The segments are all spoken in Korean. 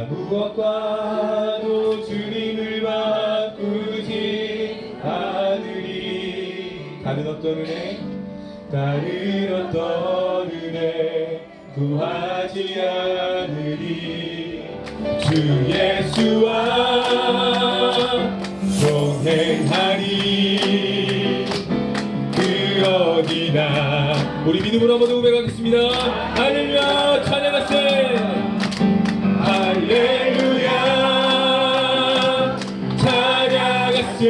무엇과도 주님을 바꾸지 않으리. 다른 어떤 은혜 구하지 않으리. 주 예수와 동행하리. 그 어디나. 우리 믿음으로 한번 고백하겠습니다. 할렐루야. 찬양하세. 할렐루야. 찬양하세.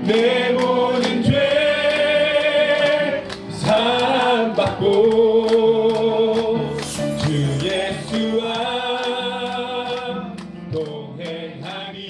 내 모든 죄 사함받고 주 예수와 동행하리.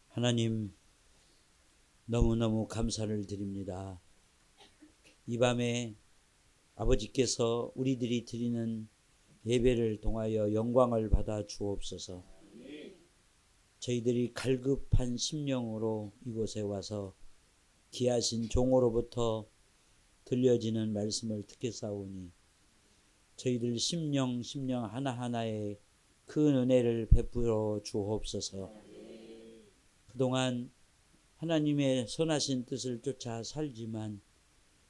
하나님, 너무너무 감사를 드립니다. 이 밤에 아버지께서 우리들이 드리는 예배를 통하여 영광을 받아 주옵소서. 저희들이 갈급한 심령으로 이곳에 와서 귀하신 종으로부터 들려지는 말씀을 듣겠사오니 저희들 심령 하나하나에 큰 은혜를 베풀어 주옵소서. 그동안 하나님의 선하신 뜻을 쫓아 살지만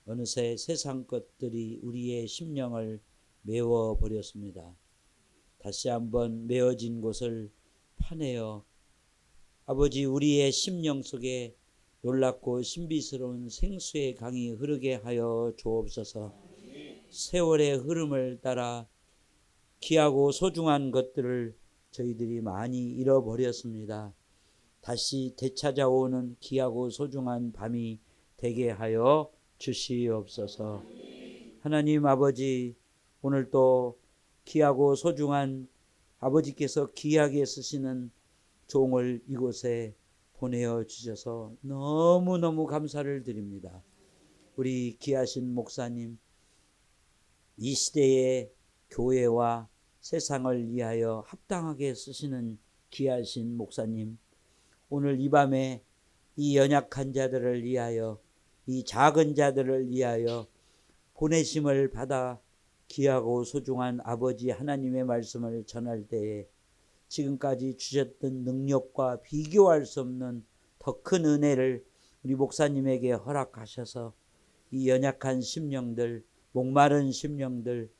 어느새 세상 것들이 우리의 심령을 메워버렸습니다. 다시 한번 메어진 곳을 파내어 아버지 우리의 심령 속에 놀랍고 신비스러운 생수의 강이 흐르게 하여 주옵소서. 세월의 흐름을 따라 귀하고 소중한 것들을 저희들이 많이 잃어버렸습니다. 다시 되찾아오는 귀하고 소중한 밤이 되게 하여 주시옵소서. 하나님 아버지, 오늘 또 귀하고 소중한 아버지께서 귀하게 쓰시는 종을 이곳에 보내어 주셔서 너무너무 감사를 드립니다. 우리 귀하신 목사님, 이 시대의 교회와 세상을 위하여 합당하게 쓰시는 귀하신 목사님, 오늘 이 밤에 이 연약한 자들을 위하여, 이 작은 자들을 위하여 보내심을 받아 귀하고 소중한 아버지 하나님의 말씀을 전할 때에 지금까지 주셨던 능력과 비교할 수 없는 더 큰 은혜를 우리 목사님에게 허락하셔서 이 연약한 심령들, 목마른 심령들,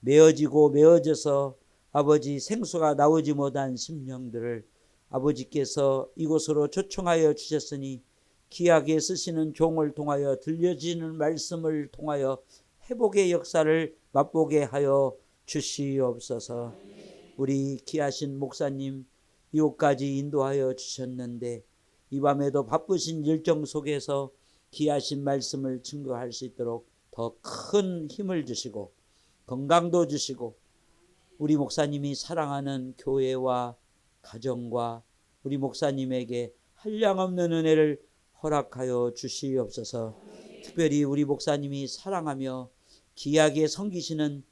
메어져서 아버지 생수가 나오지 못한 심령들을 아버지께서 이곳으로 초청하여 주셨으니 귀하게 쓰시는 종을 통하여 들려지는 말씀을 통하여 회복의 역사를 맛보게 하여 주시옵소서. 우리 귀하신 목사님 이곳까지 인도하여 주셨는데 이 밤에도 바쁘신 일정 속에서 귀하신 말씀을 증거할 수 있도록 더 큰 힘을 주시고 건강도 주시고 우리 목사님이 사랑하는 교회와 가정과 우리 목사님에게 한량없는 은혜를 허락하여 주시옵소서. 특별히 우리 목사님이 사랑하며 귀하게 섬기시는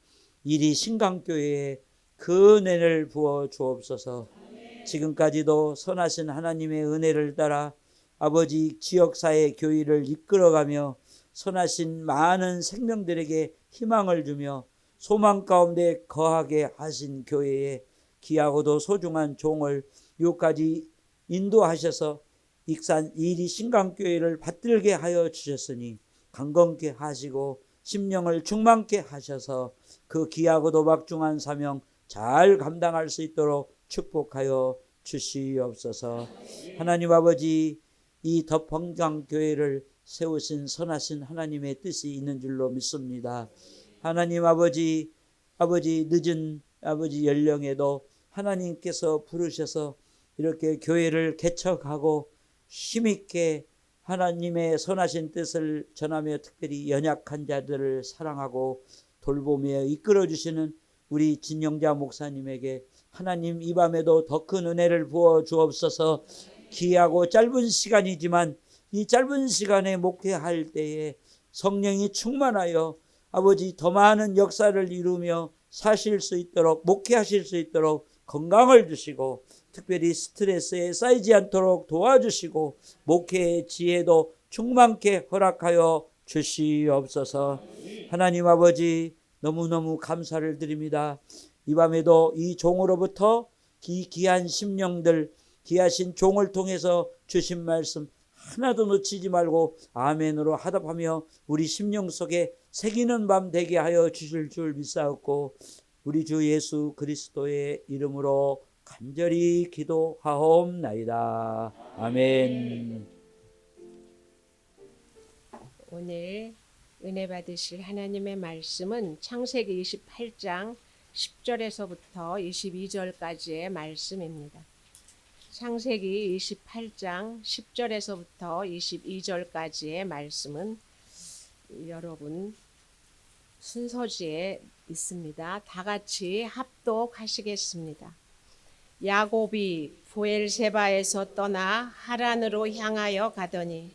이리 신강교회에 그 은혜를 부어 주옵소서. 지금까지도 선하신 하나님의 은혜를 따라 아버지 지역사회 교회를 이끌어가며 선하신 많은 생명들에게 희망을 주며 소망 가운데 거하게 하신 교회에 귀하고도 소중한 종을 여기까지 인도하셔서 익산 이리 신강교회를 받들게 하여 주셨으니 강건케 하시고 심령을 충만케 하셔서 그 귀하고도 막중한 사명 잘 감당할 수 있도록 축복하여 주시옵소서. 하나님 아버지, 이 덕평강교회를 세우신 선하신 하나님의 뜻이 있는 줄로 믿습니다. 하나님 아버지 늦은 아버지 연령에도 하나님께서 부르셔서 이렇게 교회를 개척하고 힘있게 하나님의 선하신 뜻을 전하며 특별히 연약한 자들을 사랑하고 돌보며 이끌어 주시는 우리 진영자 목사님에게 하나님 이 밤에도 더 큰 은혜를 부어 주옵소서. 귀하고 짧은 시간이지만 이 짧은 시간에 목회할 때에 성령이 충만하여 아버지 더 많은 역사를 이루며 사실 수 있도록, 목회하실 수 있도록 건강을 주시고 특별히 스트레스에 쌓이지 않도록 도와주시고 목회의 지혜도 충만케 허락하여 주시옵소서. 하나님 아버지 너무너무 감사를 드립니다. 이 밤에도 이 종으로부터 귀한 심령들, 귀하신 종을 통해서 주신 말씀 하나도 놓치지 말고 아멘으로 하답하며 우리 심령 속에 새기는 밤 되게 하여 주실 줄 믿사옵고 우리 주 예수 그리스도의 이름으로 간절히 기도하옵나이다. 아멘. 오늘 은혜 받으실 하나님의 말씀은 창세기 28장 10절에서부터 22절까지의 말씀입니다. 창세기 28장 10절에서부터 22절까지의 말씀은 여러분 순서지에 있습니다. 다 같이 합독하시겠습니다. 야곱이 보엘세바에서 떠나 하란으로 향하여 가더니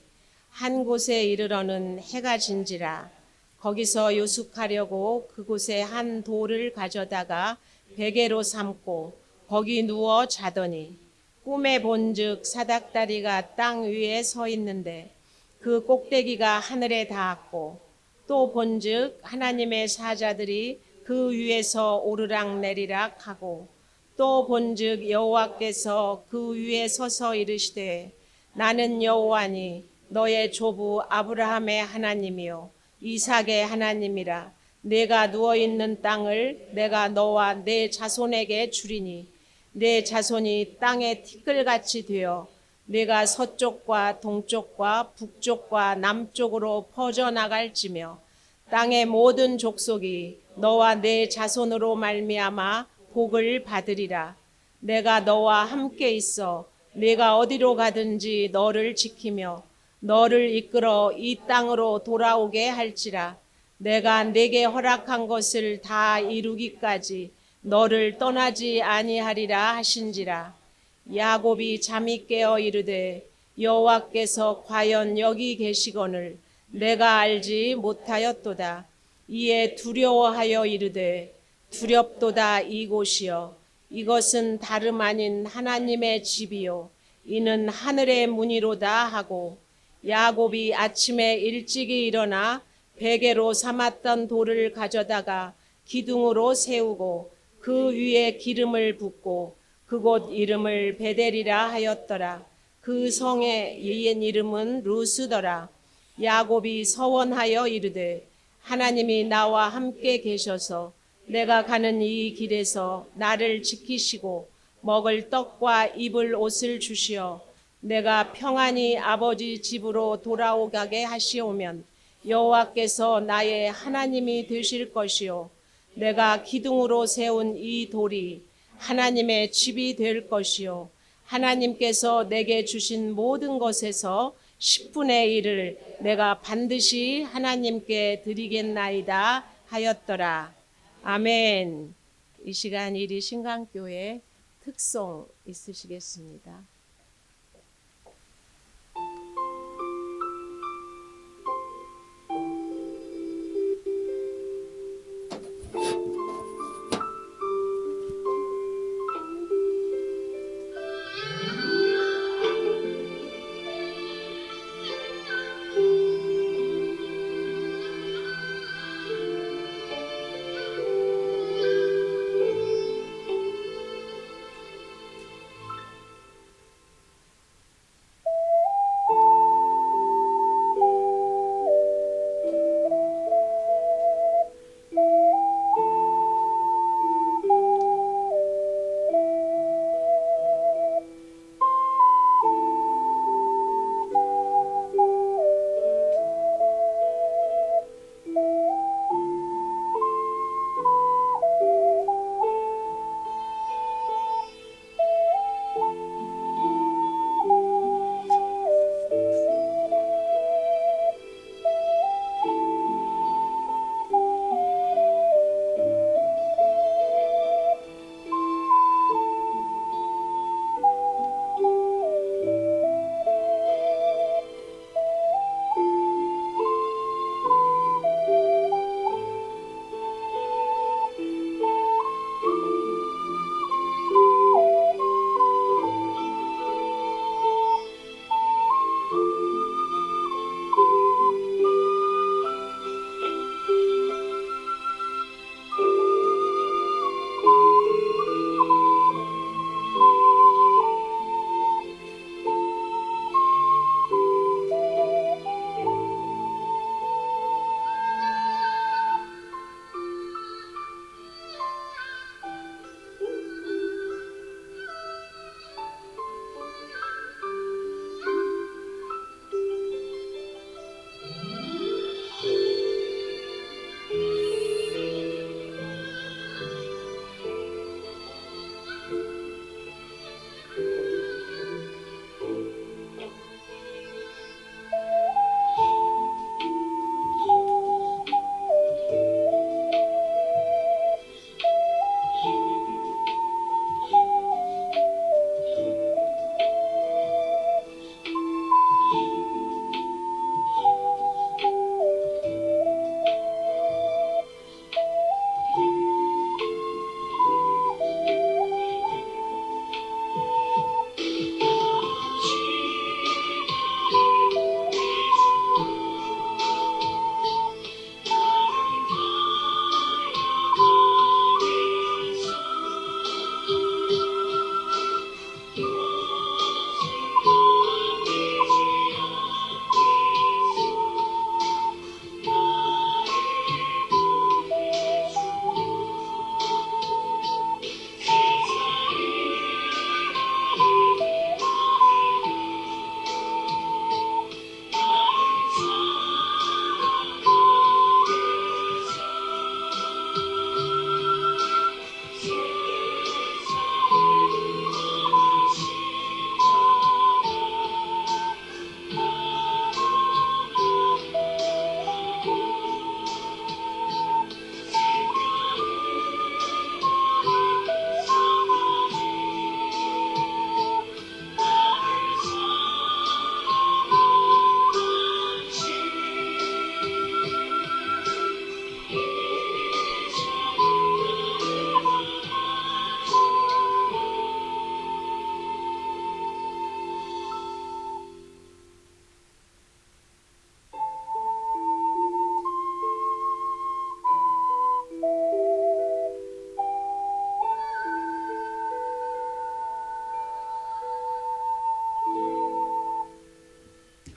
한 곳에 이르러는 해가 진지라. 거기서 요숙하려고 그곳에 한 돌을 가져다가 베개로 삼고 거기 누워 자더니 꿈에 본즉 사닥다리가 땅 위에 서 있는데 그 꼭대기가 하늘에 닿았고 또 본즉 하나님의 사자들이 그 위에서 오르락 내리락 하고 또 본즉 여호와께서 그 위에 서서 이르시되 나는 여호와니 너의 조부 아브라함의 하나님이요 이삭의 하나님이라. 내가 누워있는 땅을 내가 너와 내 자손에게 주리니 내 자손이 땅의 티끌같이 되어 내가 서쪽과 동쪽과 북쪽과 남쪽으로 퍼져나갈지며 땅의 모든 족속이 너와 내 자손으로 말미암아 복을 받으리라. 내가 너와 함께 있어 내가 어디로 가든지 너를 지키며 너를 이끌어 이 땅으로 돌아오게 할지라. 내가 네게 허락한 것을 다 이루기까지 너를 떠나지 아니하리라 하신지라. 야곱이 잠이 깨어 이르되 여호와께서 과연 여기 계시거늘 내가 알지 못하였도다. 이에 두려워하여 이르되 두렵도다 이곳이여 이것은 다름 아닌 하나님의 집이요 이는 하늘의 문이로다 하고 야곱이 아침에 일찍이 일어나 베개로 삼았던 돌을 가져다가 기둥으로 세우고 그 위에 기름을 붓고 그곳 이름을 베델이라 하였더라. 그 성의 옛 이름은 루스더라. 야곱이 서원하여 이르되 하나님이 나와 함께 계셔서 내가 가는 이 길에서 나를 지키시고 먹을 떡과 입을 옷을 주시어 내가 평안히 아버지 집으로 돌아오게 하시오면 여호와께서 나의 하나님이 되실 것이요 내가 기둥으로 세운 이 돌이 하나님의 집이 될 것이요 하나님께서 내게 주신 모든 것에서 10분의 1을 내가 반드시 하나님께 드리겠나이다 하였더라. 아멘. 이 시간 이리 신강교회 특송 있으시겠습니다.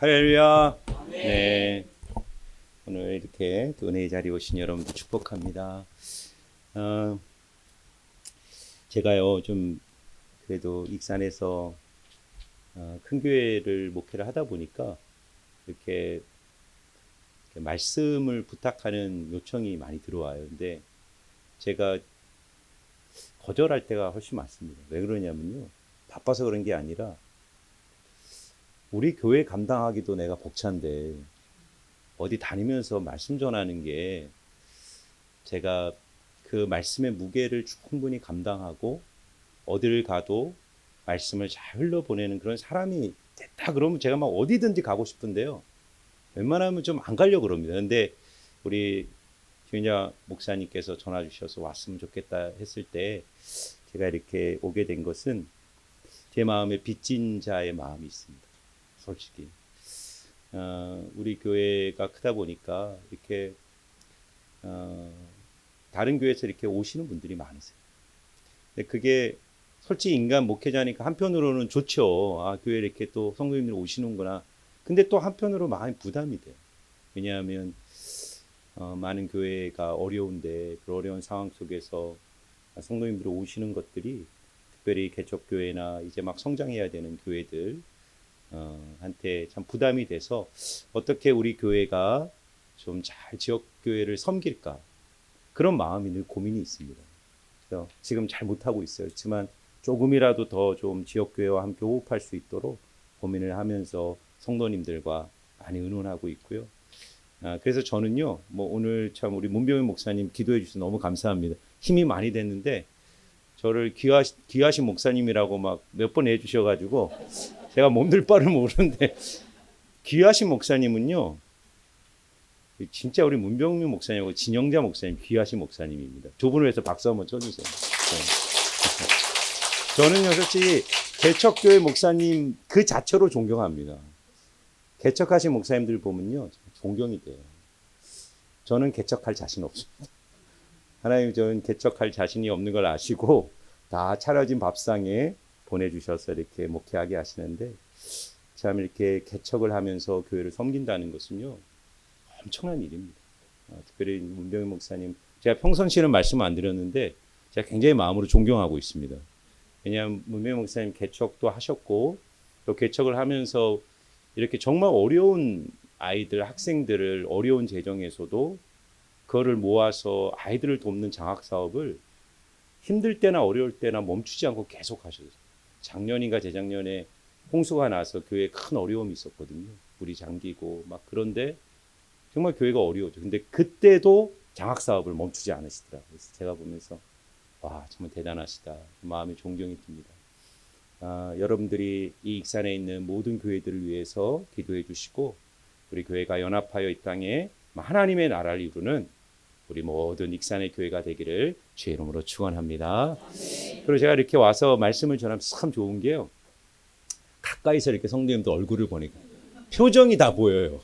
할렐루야. 네. 오늘 이렇게 또 은혜의 자리에 오신 여러분들 축복합니다. 제가요 좀 그래도 익산에서 큰 교회를 목회를 하다 보니까 이렇게 말씀을 부탁하는 요청이 많이 들어와요. 근데 제가 거절할 때가 훨씬 많습니다. 왜 그러냐면요. 바빠서 그런 게 아니라 우리 교회 감당하기도 내가 벅찬데 어디 다니면서 말씀 전하는 게 제가 그 말씀의 무게를 충분히 감당하고 어디를 가도 말씀을 잘 흘려보내는 그런 사람이 됐다 그러면 제가 막 어디든지 가고 싶은데요. 웬만하면 좀 안 가려고 그럽니다. 근데 우리 김인자 목사님께서 전화 주셔서 왔으면 좋겠다 했을 때 제가 이렇게 오게 된 것은 제 마음에 빚진 자의 마음이 있습니다. 솔직히 우리 교회가 크다 보니까 이렇게 다른 교회에서 이렇게 오시는 분들이 많으세요. 근데 그게 솔직히 인간 목회자니까 한편으로는 좋죠. 아, 교회에 이렇게 또 성도님들이 오시는구나. 근데 또 한편으로 많이 부담이 돼요. 왜냐하면 많은 교회가 어려운데 그 어려운 상황 속에서 성도님들이 오시는 것들이 특별히 개척교회나 이제 막 성장해야 되는 교회들 한테 참 부담이 돼서 어떻게 우리 교회가 좀 잘 지역교회를 섬길까 그런 마음이 늘 고민이 있습니다. 그래서 지금 잘 못하고 있어요. 그렇지만 조금이라도 더 좀 지역교회와 함께 호흡할 수 있도록 고민을 하면서 성도님들과 많이 의논하고 있고요. 그래서 저는요, 뭐 오늘 참 우리 문병현 목사님 기도해 주셔서 너무 감사합니다. 힘이 많이 됐는데 저를 귀하신 목사님이라고 막 몇 번 해주셔가지고 제가 몸둘 바를 모르는데 귀하신 목사님은요, 진짜 우리 문병민 목사님하고 진영자 목사님 귀하신 목사님입니다. 두 분을 위해서 박수 한번 쳐주세요. 네. 저는요, 솔직히 개척교회 목사님 그 자체로 존경합니다. 개척하신 목사님들 보면요, 존경이 돼요. 저는 개척할 자신 없습니다. 하나님, 저는 개척할 자신이 없는 걸 아시고 다 차려진 밥상에 보내주셔서 이렇게 목회하게 하시는데 참 이렇게 개척을 하면서 교회를 섬긴다는 것은요, 엄청난 일입니다. 특별히 문병희 목사님, 제가 평상시에는 말씀 안 드렸는데 제가 굉장히 마음으로 존경하고 있습니다. 왜냐하면 문병희 목사님 개척도 하셨고 또 개척을 하면서 이렇게 정말 어려운 아이들, 학생들을 어려운 재정에서도 그거를 모아서 아이들을 돕는 장학 사업을 힘들 때나 어려울 때나 멈추지 않고 계속 하셨어요. 작년인가 재작년에 홍수가 나서 교회에 큰 어려움이 있었거든요. 물이 잠기고 막 그런데 정말 교회가 어려웠죠. 근데 그때도 장학 사업을 멈추지 않으시더라고요. 그래서 제가 보면서 와, 정말 대단하시다. 마음에 존경이 듭니다. 여러분들이 이 익산에 있는 모든 교회들을 위해서 기도해 주시고 우리 교회가 연합하여 이 땅에 하나님의 나라를 이루는 우리 모든 익산의 교회가 되기를 주의 이름으로 축원합니다. 그리고 제가 이렇게 와서 말씀을 전하면 참 좋은 게요. 가까이서 이렇게 성도님들 얼굴을 보니까 표정이 다 보여요.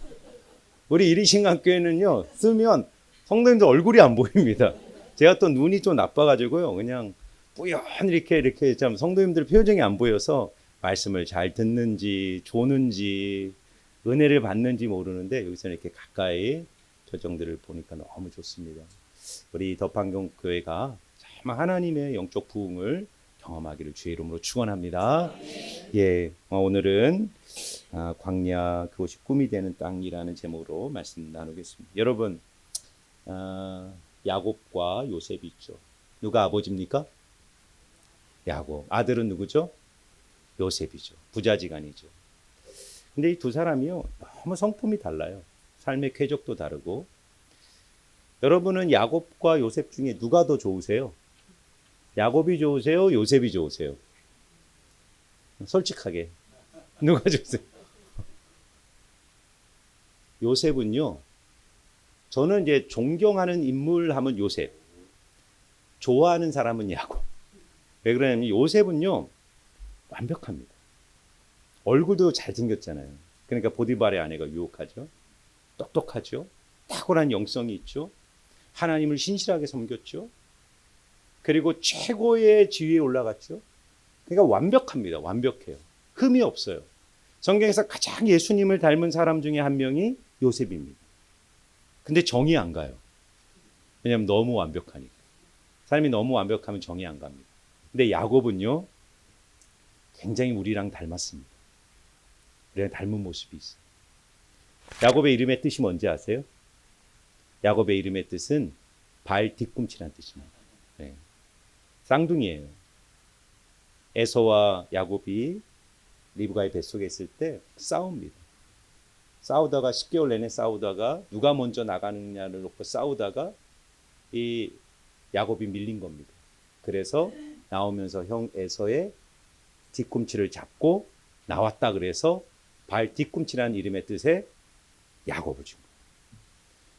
우리 이리신강교회는요, 쓰면 성도님들 얼굴이 안 보입니다. 제가 또 눈이 좀 나빠가지고요, 그냥 뿌연 이렇게 참 성도님들 표정이 안 보여서 말씀을 잘 듣는지, 조는지, 은혜를 받는지 모르는데 여기서는 이렇게 가까이 표정들을 보니까 너무 좋습니다. 우리 덕판경교회가 정말 하나님의 영적 부흥을 경험하기를 주의 이름으로 축원합니다. 예, 오늘은 광야 그곳이 꿈이 되는 땅이라는 제목으로 말씀 나누겠습니다. 여러분, 야곱과 요셉이 있죠. 누가 아버지입니까? 야곱. 아들은 누구죠? 요셉이죠. 부자지간이죠. 근데 이 두 사람이요, 너무 성품이 달라요. 삶의 쾌적도 다르고. 여러분은 야곱과 요셉 중에 누가 더 좋으세요? 야곱이 좋으세요? 요셉이 좋으세요? 솔직하게 누가 좋으세요? 요셉은요, 저는 이제 존경하는 인물 하면 요셉, 좋아하는 사람은 야곱. 왜 그러냐면 요셉은요, 완벽합니다. 얼굴도 잘생겼잖아요. 그러니까 보디발의 아내가 유혹하죠. 똑똑하죠. 탁월한 영성이 있죠. 하나님을 신실하게 섬겼죠. 그리고 최고의 지위에 올라갔죠. 그러니까 완벽합니다. 완벽해요. 흠이 없어요. 성경에서 가장 예수님을 닮은 사람 중에 한 명이 요셉입니다. 근데 정이 안 가요. 왜냐하면 너무 완벽하니까. 삶이 너무 완벽하면 정이 안 갑니다. 근데 야곱은요, 굉장히 우리랑 닮았습니다. 우리랑 닮은 모습이 있어요. 야곱의 이름의 뜻이 뭔지 아세요? 야곱의 이름의 뜻은 발 뒤꿈치란 뜻입니다. 네. 쌍둥이에요. 에서와 야곱이 리브가의 뱃속에 있을 때 싸웁니다. 싸우다가 10개월 내내 싸우다가 누가 먼저 나가느냐를 놓고 싸우다가 이 야곱이 밀린 겁니다. 그래서 나오면서 형 에서의 뒤꿈치를 잡고 나왔다 그래서 발 뒤꿈치라는 이름의 뜻에 야곱을 준 거예요.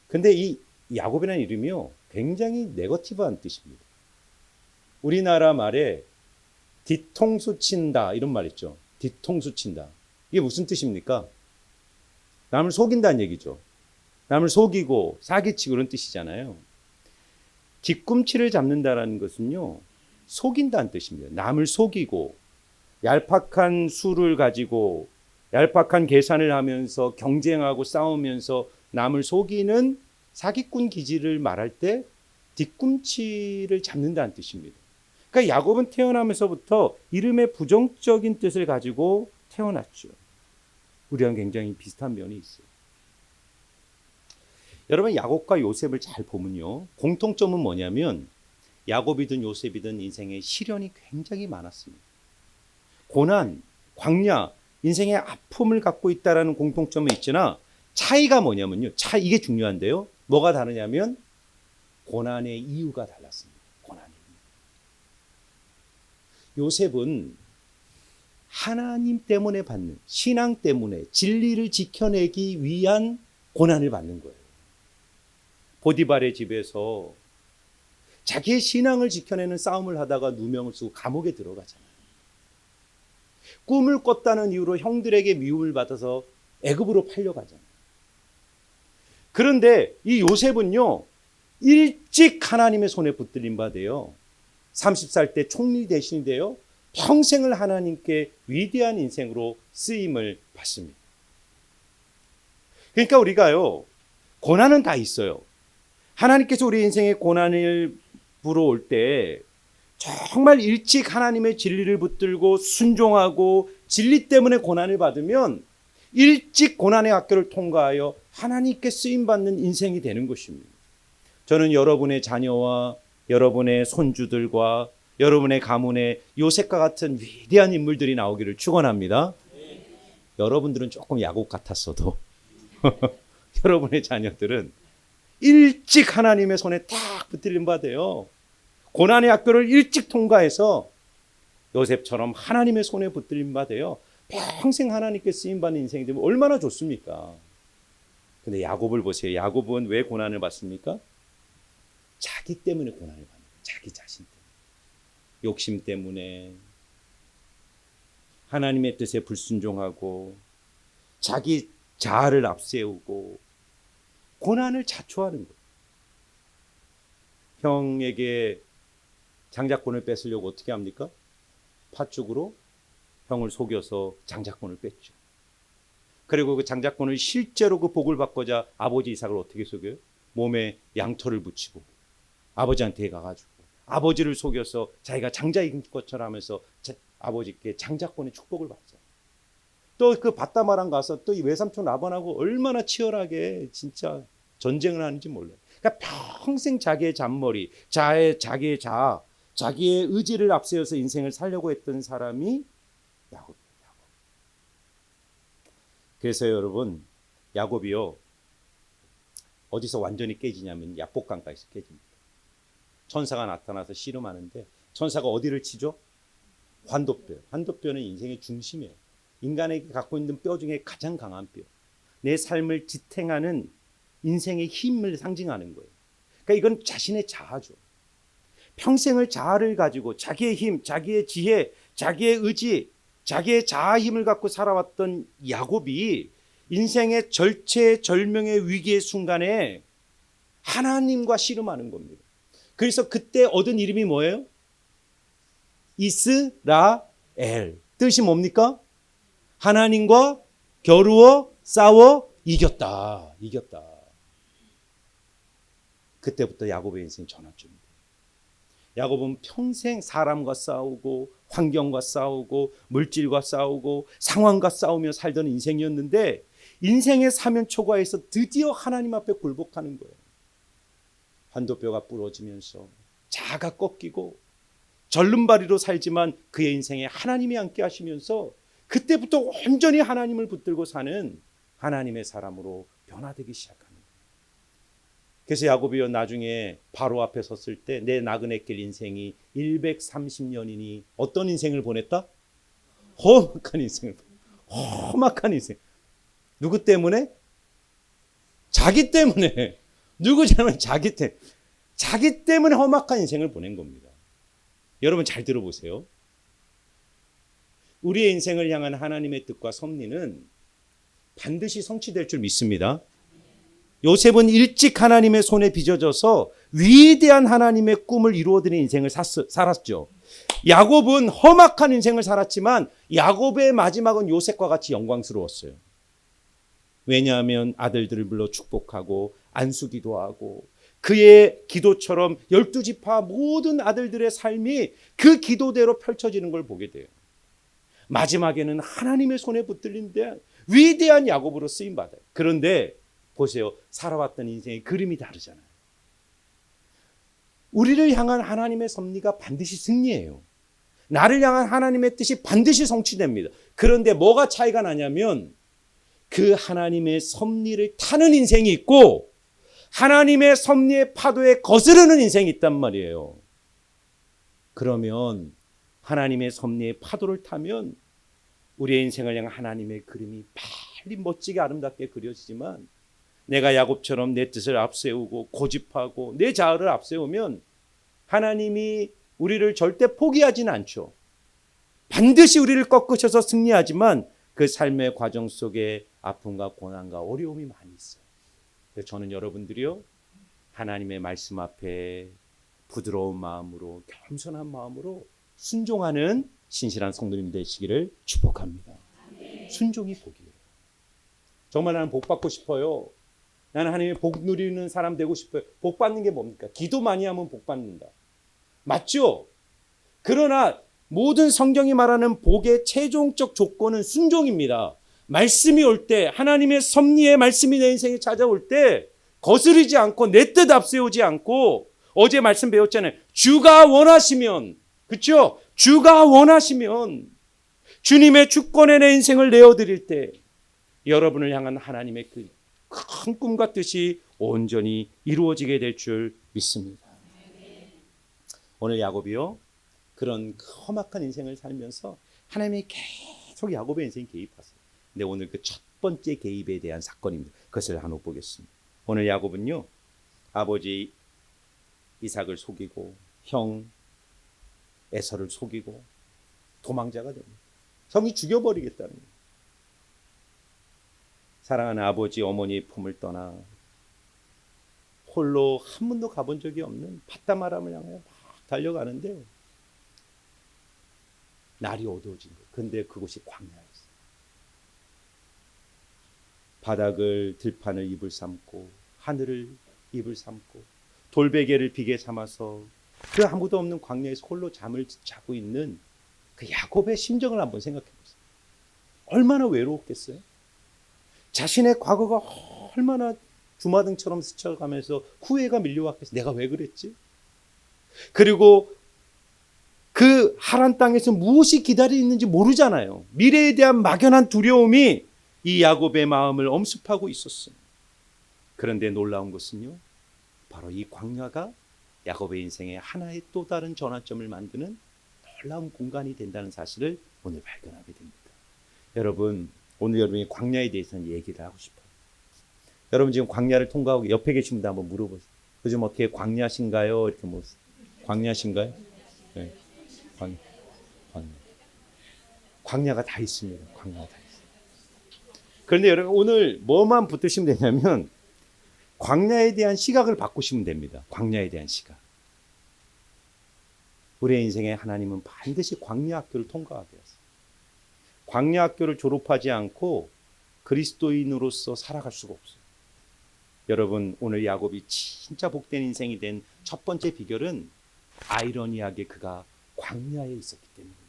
근데 이 야곱이라는 이름이요, 굉장히 네거티브한 뜻입니다. 우리나라 말에 뒤통수 친다 이런 말 있죠. 뒤통수 친다. 이게 무슨 뜻입니까? 남을 속인다는 얘기죠. 남을 속이고 사기치고 그런 뜻이잖아요. 뒤꿈치를 잡는다라는 것은요, 속인다는 뜻입니다. 남을 속이고 얄팍한 수를 가지고 얄팍한 계산을 하면서 경쟁하고 싸우면서 남을 속이는 사기꾼 기질을 말할 때 뒤꿈치를 잡는다는 뜻입니다. 그러니까 야곱은 태어나면서부터 이름의 부정적인 뜻을 가지고 태어났죠. 우리랑 굉장히 비슷한 면이 있어요. 여러분, 야곱과 요셉을 잘 보면요, 공통점은 뭐냐면 야곱이든 요셉이든 인생에 시련이 굉장히 많았습니다. 고난, 광야, 인생의 아픔을 갖고 있다라는 공통점은 있으나 차이가 뭐냐면요, 이게 중요한데요, 뭐가 다르냐면 고난의 이유가 달랐습니다. 고난의 이유. 요셉은 하나님 때문에 받는, 신앙 때문에 진리를 지켜내기 위한 고난을 받는 거예요. 보디발의 집에서 자기의 신앙을 지켜내는 싸움을 하다가 누명을 쓰고 감옥에 들어가잖아요. 꿈을 꿨다는 이유로 형들에게 미움을 받아서 애굽으로 팔려가잖아요. 그런데 이 요셉은요, 일찍 하나님의 손에 붙들린 바 돼요. 30살 때 총리 대신이 되어 평생을 하나님께 위대한 인생으로 쓰임을 받습니다. 그러니까 우리가요, 고난은 다 있어요. 하나님께서 우리 인생에 고난을 불어올 때 정말 일찍 하나님의 진리를 붙들고 순종하고 진리 때문에 고난을 받으면 일찍 고난의 학교를 통과하여 하나님께 쓰임받는 인생이 되는 것입니다. 저는 여러분의 자녀와 여러분의 손주들과 여러분의 가문에 요셉과 같은 위대한 인물들이 나오기를 축원합니다. 여러분들은 조금 야곱 같았어도 여러분의 자녀들은 일찍 하나님의 손에 딱 붙들린 바 돼요. 고난의 학교를 일찍 통과해서 요셉처럼 하나님의 손에 붙들린 바 돼요. 평생 하나님께 쓰임받는 인생이 되면 얼마나 좋습니까? 근데 야곱을 보세요. 야곱은 왜 고난을 받습니까? 자기 때문에 고난을 받는 거예요. 자기 자신 때문에. 욕심 때문에, 하나님의 뜻에 불순종하고 자기 자아를 앞세우고 고난을 자초하는 거예요. 형에게 장자권을 뺏으려고 어떻게 합니까? 팥죽으로 형을 속여서 장자권을 뺐죠. 그리고 그 장자권을 실제로 그 복을 받고자 아버지 이삭을 어떻게 속여요? 몸에 양털을 붙이고 아버지한테 가가지고 아버지를 속여서 자기가 장자인 것처럼 하면서 아버지께 장자권의 축복을 받죠. 또 그 바다마랑 가서 또 이 외삼촌 라반하고 얼마나 치열하게 진짜 전쟁을 하는지 몰라요. 그러니까 평생 자기의 잔머리, 자기의 자아, 자기의 의지를 앞세워서 인생을 살려고 했던 사람이 야곱이에요. 그래서 여러분, 야곱이요, 어디서 완전히 깨지냐면 야복강가에서 깨집니다. 천사가 나타나서 씨름하는데 천사가 어디를 치죠? 환도뼈. 환도뼈는 인생의 중심이에요. 인간에게 갖고 있는 뼈 중에 가장 강한 뼈. 내 삶을 지탱하는 인생의 힘을 상징하는 거예요. 그러니까 이건 자신의 자아죠. 평생을 자아를 가지고 자기의 힘, 자기의 지혜, 자기의 의지, 자기의 자아 힘을 갖고 살아왔던 야곱이 인생의 절체절명의 위기의 순간에 하나님과 씨름하는 겁니다. 그래서 그때 얻은 이름이 뭐예요? 이스라엘. 뜻이 뭡니까? 하나님과 겨루어 싸워 이겼다. 이겼다. 그때부터 야곱의 인생이 전환점입니다. 야곱은 평생 사람과 싸우고 환경과 싸우고 물질과 싸우고 상황과 싸우며 살던 인생이었는데 인생의 사면 초과에서 드디어 하나님 앞에 굴복하는 거예요. 환도뼈가 부러지면서 자아가 꺾이고 절름발이로 살지만 그의 인생에 하나님이 함께 하시면서 그때부터 온전히 하나님을 붙들고 사는 하나님의 사람으로 변화되기 시작합니다. 그래서 야곱이요 나중에 바로 앞에 섰을 때 내 나그네 길 인생이 130년이니 어떤 인생을 보냈다? 험악한 인생을 험악한 인생. 누구 때문에? 자기 때문에. 누구 잘못? 자기 때문에 험악한 인생을 보낸 겁니다. 여러분 잘 들어보세요. 우리의 인생을 향한 하나님의 뜻과 섭리는 반드시 성취될 줄 믿습니다. 요셉은 일찍 하나님의 손에 빚어져서 위대한 하나님의 꿈을 이루어드린 인생을 살았죠. 야곱은 험악한 인생을 살았지만 야곱의 마지막은 요셉과 같이 영광스러웠어요. 왜냐하면 아들들을 불러 축복하고 안수기도 하고 그의 기도처럼 12지파 모든 아들들의 삶이 그 기도대로 펼쳐지는 걸 보게 돼요. 마지막에는 하나님의 손에 붙들린데 위대한 야곱으로 쓰임받아요. 그런데 보세요. 살아왔던 인생의 그림이 다르잖아요. 우리를 향한 하나님의 섭리가 반드시 승리해요. 나를 향한 하나님의 뜻이 반드시 성취됩니다. 그런데 뭐가 차이가 나냐면 그 하나님의 섭리를 타는 인생이 있고 하나님의 섭리의 파도에 거스르는 인생이 있단 말이에요. 그러면 하나님의 섭리의 파도를 타면 우리의 인생을 향한 하나님의 그림이 빨리 멋지게 아름답게 그려지지만 내가 야곱처럼 내 뜻을 앞세우고 고집하고 내 자아를 앞세우면 하나님이 우리를 절대 포기하지는 않죠. 반드시 우리를 꺾으셔서 승리하지만 그 삶의 과정 속에 아픔과 고난과 어려움이 많이 있어요. 그래서 저는 여러분들이요 하나님의 말씀 앞에 부드러운 마음으로 겸손한 마음으로 순종하는 신실한 성도님 되시기를 축복합니다. 순종이 복이에요. 정말 나는 복 받고 싶어요. 나는 하나님의 복 누리는 사람 되고 싶어요. 복 받는 게 뭡니까? 기도 많이 하면 복 받는다. 맞죠? 그러나 모든 성경이 말하는 복의 최종적 조건은 순종입니다. 말씀이 올 때 하나님의 섭리의 말씀이 내 인생에 찾아올 때 거스르지 않고 내 뜻 앞세우지 않고 어제 말씀 배웠잖아요. 주가 원하시면 그렇죠? 주가 원하시면 주님의 주권에 내 인생을 내어드릴 때 여러분을 향한 하나님의 그 큰 꿈과 뜻이 온전히 이루어지게 될 줄 믿습니다. 오늘 야곱이요 그런 험악한 인생을 살면서 하나님이 계속 야곱의 인생에 개입하세요. 근데 오늘 그 첫 번째 개입에 대한 사건입니다. 그것을 한번 보겠습니다. 오늘 야곱은요 아버지 이삭을 속이고 형 에서를 속이고 도망자가 됩니다. 형이 죽여버리겠다는 거예요. 사랑하는 아버지 어머니의 품을 떠나 홀로 한 번도 가본 적이 없는 바다마람을 향하여 막 달려가는데 날이 어두워진 거예요. 근데 그곳이 광야였어요. 바닥을 들판을 입을 삼고 하늘을 입을 삼고 돌베개를 비계 삼아서 그 아무도 없는 광야에서 홀로 잠을 자고 있는 그 야곱의 심정을 한번 생각해 보세요. 얼마나 외로웠겠어요? 자신의 과거가 얼마나 주마등처럼 스쳐가면서 후회가 밀려왔겠어요. 내가 왜 그랬지? 그리고 그 하란 땅에서 무엇이 기다리고 있는지 모르잖아요. 미래에 대한 막연한 두려움이 이 야곱의 마음을 엄습하고 있었어요. 그런데 놀라운 것은요. 바로 이 광야가 야곱의 인생에 하나의 또 다른 전환점을 만드는 놀라운 공간이 된다는 사실을 오늘 발견하게 됩니다. 여러분 오늘 여러분이 광야에 대해서는 얘기를 하고 싶어요. 여러분 지금 광야를 통과하고 옆에 계신 분들 한번 물어보세요. 요즘 어떻게 광야신가요? 이렇게 뭐 광야신가요? 네. 광야가 다 있습니다. 광야가 다 있어요. 그런데 여러분 오늘 뭐만 붙으시면 되냐면 광야에 대한 시각을 바꾸시면 됩니다. 광야에 대한 시각. 우리의 인생에 하나님은 반드시 광야 학교를 통과하게 했어요. 광야 학교를 졸업하지 않고 그리스도인으로서 살아갈 수가 없어요. 여러분, 오늘 야곱이 진짜 복된 인생이 된 첫 번째 비결은 아이러니하게 그가 광야에 있었기 때문입니다.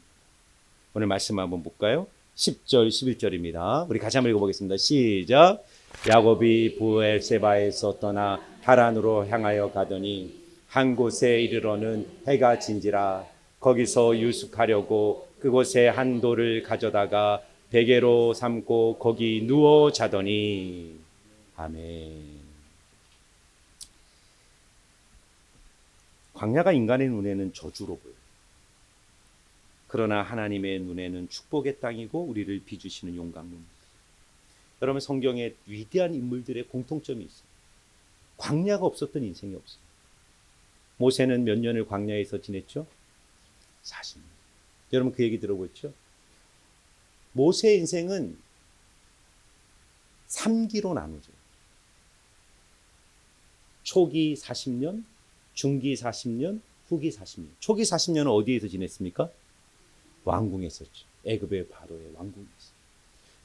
오늘 말씀 한번 볼까요? 10절, 11절입니다. 우리 같이 한번 읽어보겠습니다. 시작. 야곱이 부엘세바에서 떠나 하란으로 향하여 가더니 한 곳에 이르러는 해가 진지라. 거기서 유숙하려고 그곳에 한 돌을 가져다가 베개로 삼고 거기 누워 자더니. 아멘. 광야가 인간의 눈에는 저주로 보여요. 그러나 하나님의 눈에는 축복의 땅이고 우리를 빚으시는 용광로입니다. 여러분, 성경에 위대한 인물들의 공통점이 있어요. 광야가 없었던 인생이 없어요. 모세는 몇 년을 광야에서 지냈죠? 40년. 여러분, 그 얘기 들어보셨죠? 모세의 인생은 3기로 나누죠. 초기 40년, 중기 40년, 후기 40년. 초기 40년은 어디에서 지냈습니까? 왕궁에 있었죠. 애굽의 바로의 왕궁에 있었죠.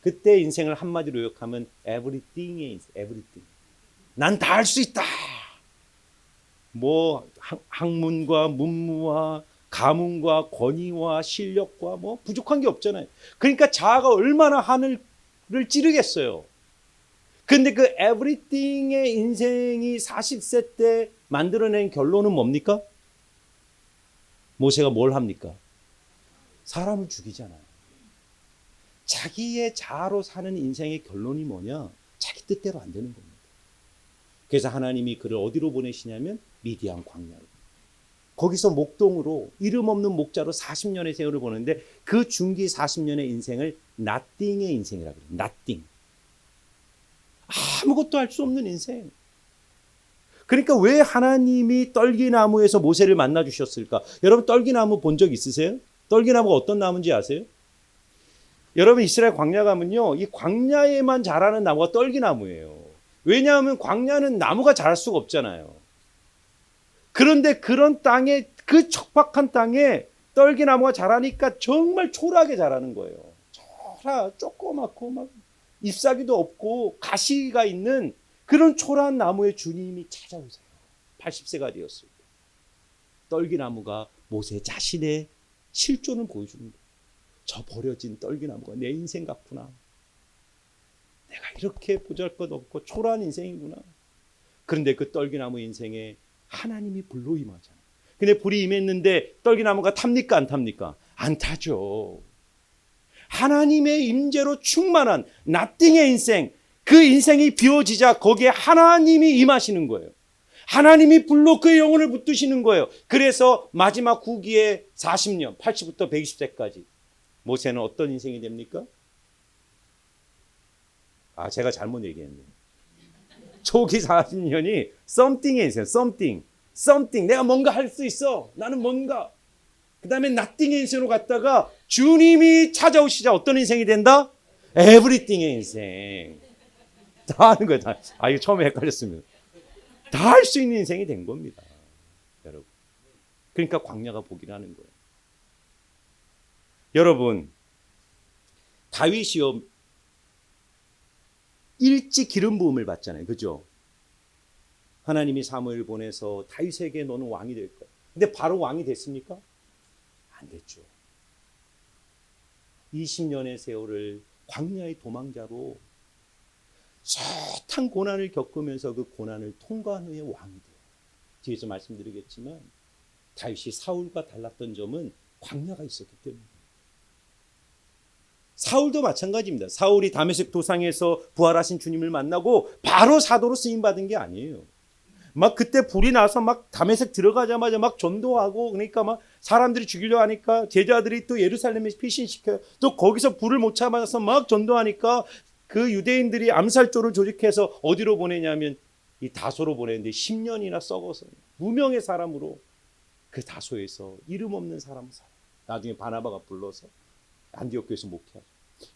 그때 인생을 한마디로 요약하면 everything에 있어요. everything. 난 다 할 수 있다. 뭐 학문과 문무와 가문과 권위와 실력과 뭐 부족한 게 없잖아요. 그러니까 자아가 얼마나 하늘을 찌르겠어요. 근데 그 everything의 인생이 40세 때 만들어낸 결론은 뭡니까? 모세가 뭘 합니까? 사람을 죽이잖아요. 자기의 자아로 사는 인생의 결론이 뭐냐? 자기 뜻대로 안 되는 겁니다. 그래서 하나님이 그를 어디로 보내시냐면 미디안 광야로. 거기서 목동으로 이름 없는 목자로 40년의 세월을 보는데 그 중기 40년의 인생을 nothing의 인생이라고 그래요. nothing. 아무것도 할 수 없는 인생. 그러니까 왜 하나님이 떨기나무에서 모세를 만나 주셨을까? 여러분, 떨기나무 본 적 있으세요? 떨기나무가 어떤 나무인지 아세요? 여러분, 이스라엘 광야 가면요, 이 광야에만 자라는 나무가 떨기나무예요. 왜냐하면 광야는 나무가 자랄 수가 없잖아요. 그런데 그런 땅에, 그 척박한 땅에 떨기나무가 자라니까 정말 초라하게 자라는 거예요. 조그맣고 막 잎사귀도 없고 가시가 있는 그런 초라한 나무에 주님이 찾아오세요. 80세가 되었을 때. 떨기나무가 모세 자신의 실존을 보여주는 거예요. 저 버려진 떨기나무가 내 인생 같구나. 내가 이렇게 보잘것없고 초라한 인생이구나. 그런데 그 떨기나무 인생에 하나님이 불로 임하잖아요. 근데 불이 임했는데 떨기나무가 탑니까 안 탑니까? 안 타죠. 하나님의 임재로 충만한 nothing의 인생, 그 인생이 비워지자 거기에 하나님이 임하시는 거예요. 하나님이 불로 그의 영혼을 붙드시는 거예요. 그래서 마지막 후기에 40년, 80부터 120세까지 모세는 어떤 인생이 됩니까? 제가 잘못 얘기했네요. 초기 40년이 something에 있어요. something. 내가 뭔가 할 수 있어. 나는 뭔가. 그 다음에 nothing의 인생으로 갔다가 주님이 찾아오시자 어떤 인생이 된다? everything의 인생. 다 하는 거예요. 다. 이거 처음에 헷갈렸습니다. 다 할 수 있는 인생이 된 겁니다. 여러분. 그러니까 광야가 복이라는 거예요. 여러분, 다윗이요, 일찍 기름 부음을 받잖아요. 그죠? 하나님이 사무엘 보내서 다윗에게 너는 왕이 될 거야. 근데 바로 왕이 됐습니까? 안 됐죠. 20년의 세월을 광야의 도망자로 숱한 고난을 겪으면서 그 고난을 통과한 후에 왕이 돼요. 뒤에서 말씀드리겠지만 다윗이 사울과 달랐던 점은 광야가 있었기 때문에. 사울도 마찬가지입니다. 사울이 다메섹 도상에서 부활하신 주님을 만나고 바로 사도로 쓰임받은 게 아니에요. 막 그때 불이 나서 막 다메섹 들어가자마자 막 전도하고, 그러니까 막 사람들이 죽이려 하니까 제자들이 또 예루살렘에 피신시켜요. 또 거기서 불을 못 참아서 막 전도하니까 그 유대인들이 암살조를 조직해서 어디로 보내냐면 이 다소로 보내는데 10년이나 썩어서 무명의 사람으로 그 다소에서 이름 없는 사람 살아. 나중에 바나바가 불러서 안디옥 교회에서 목회하죠.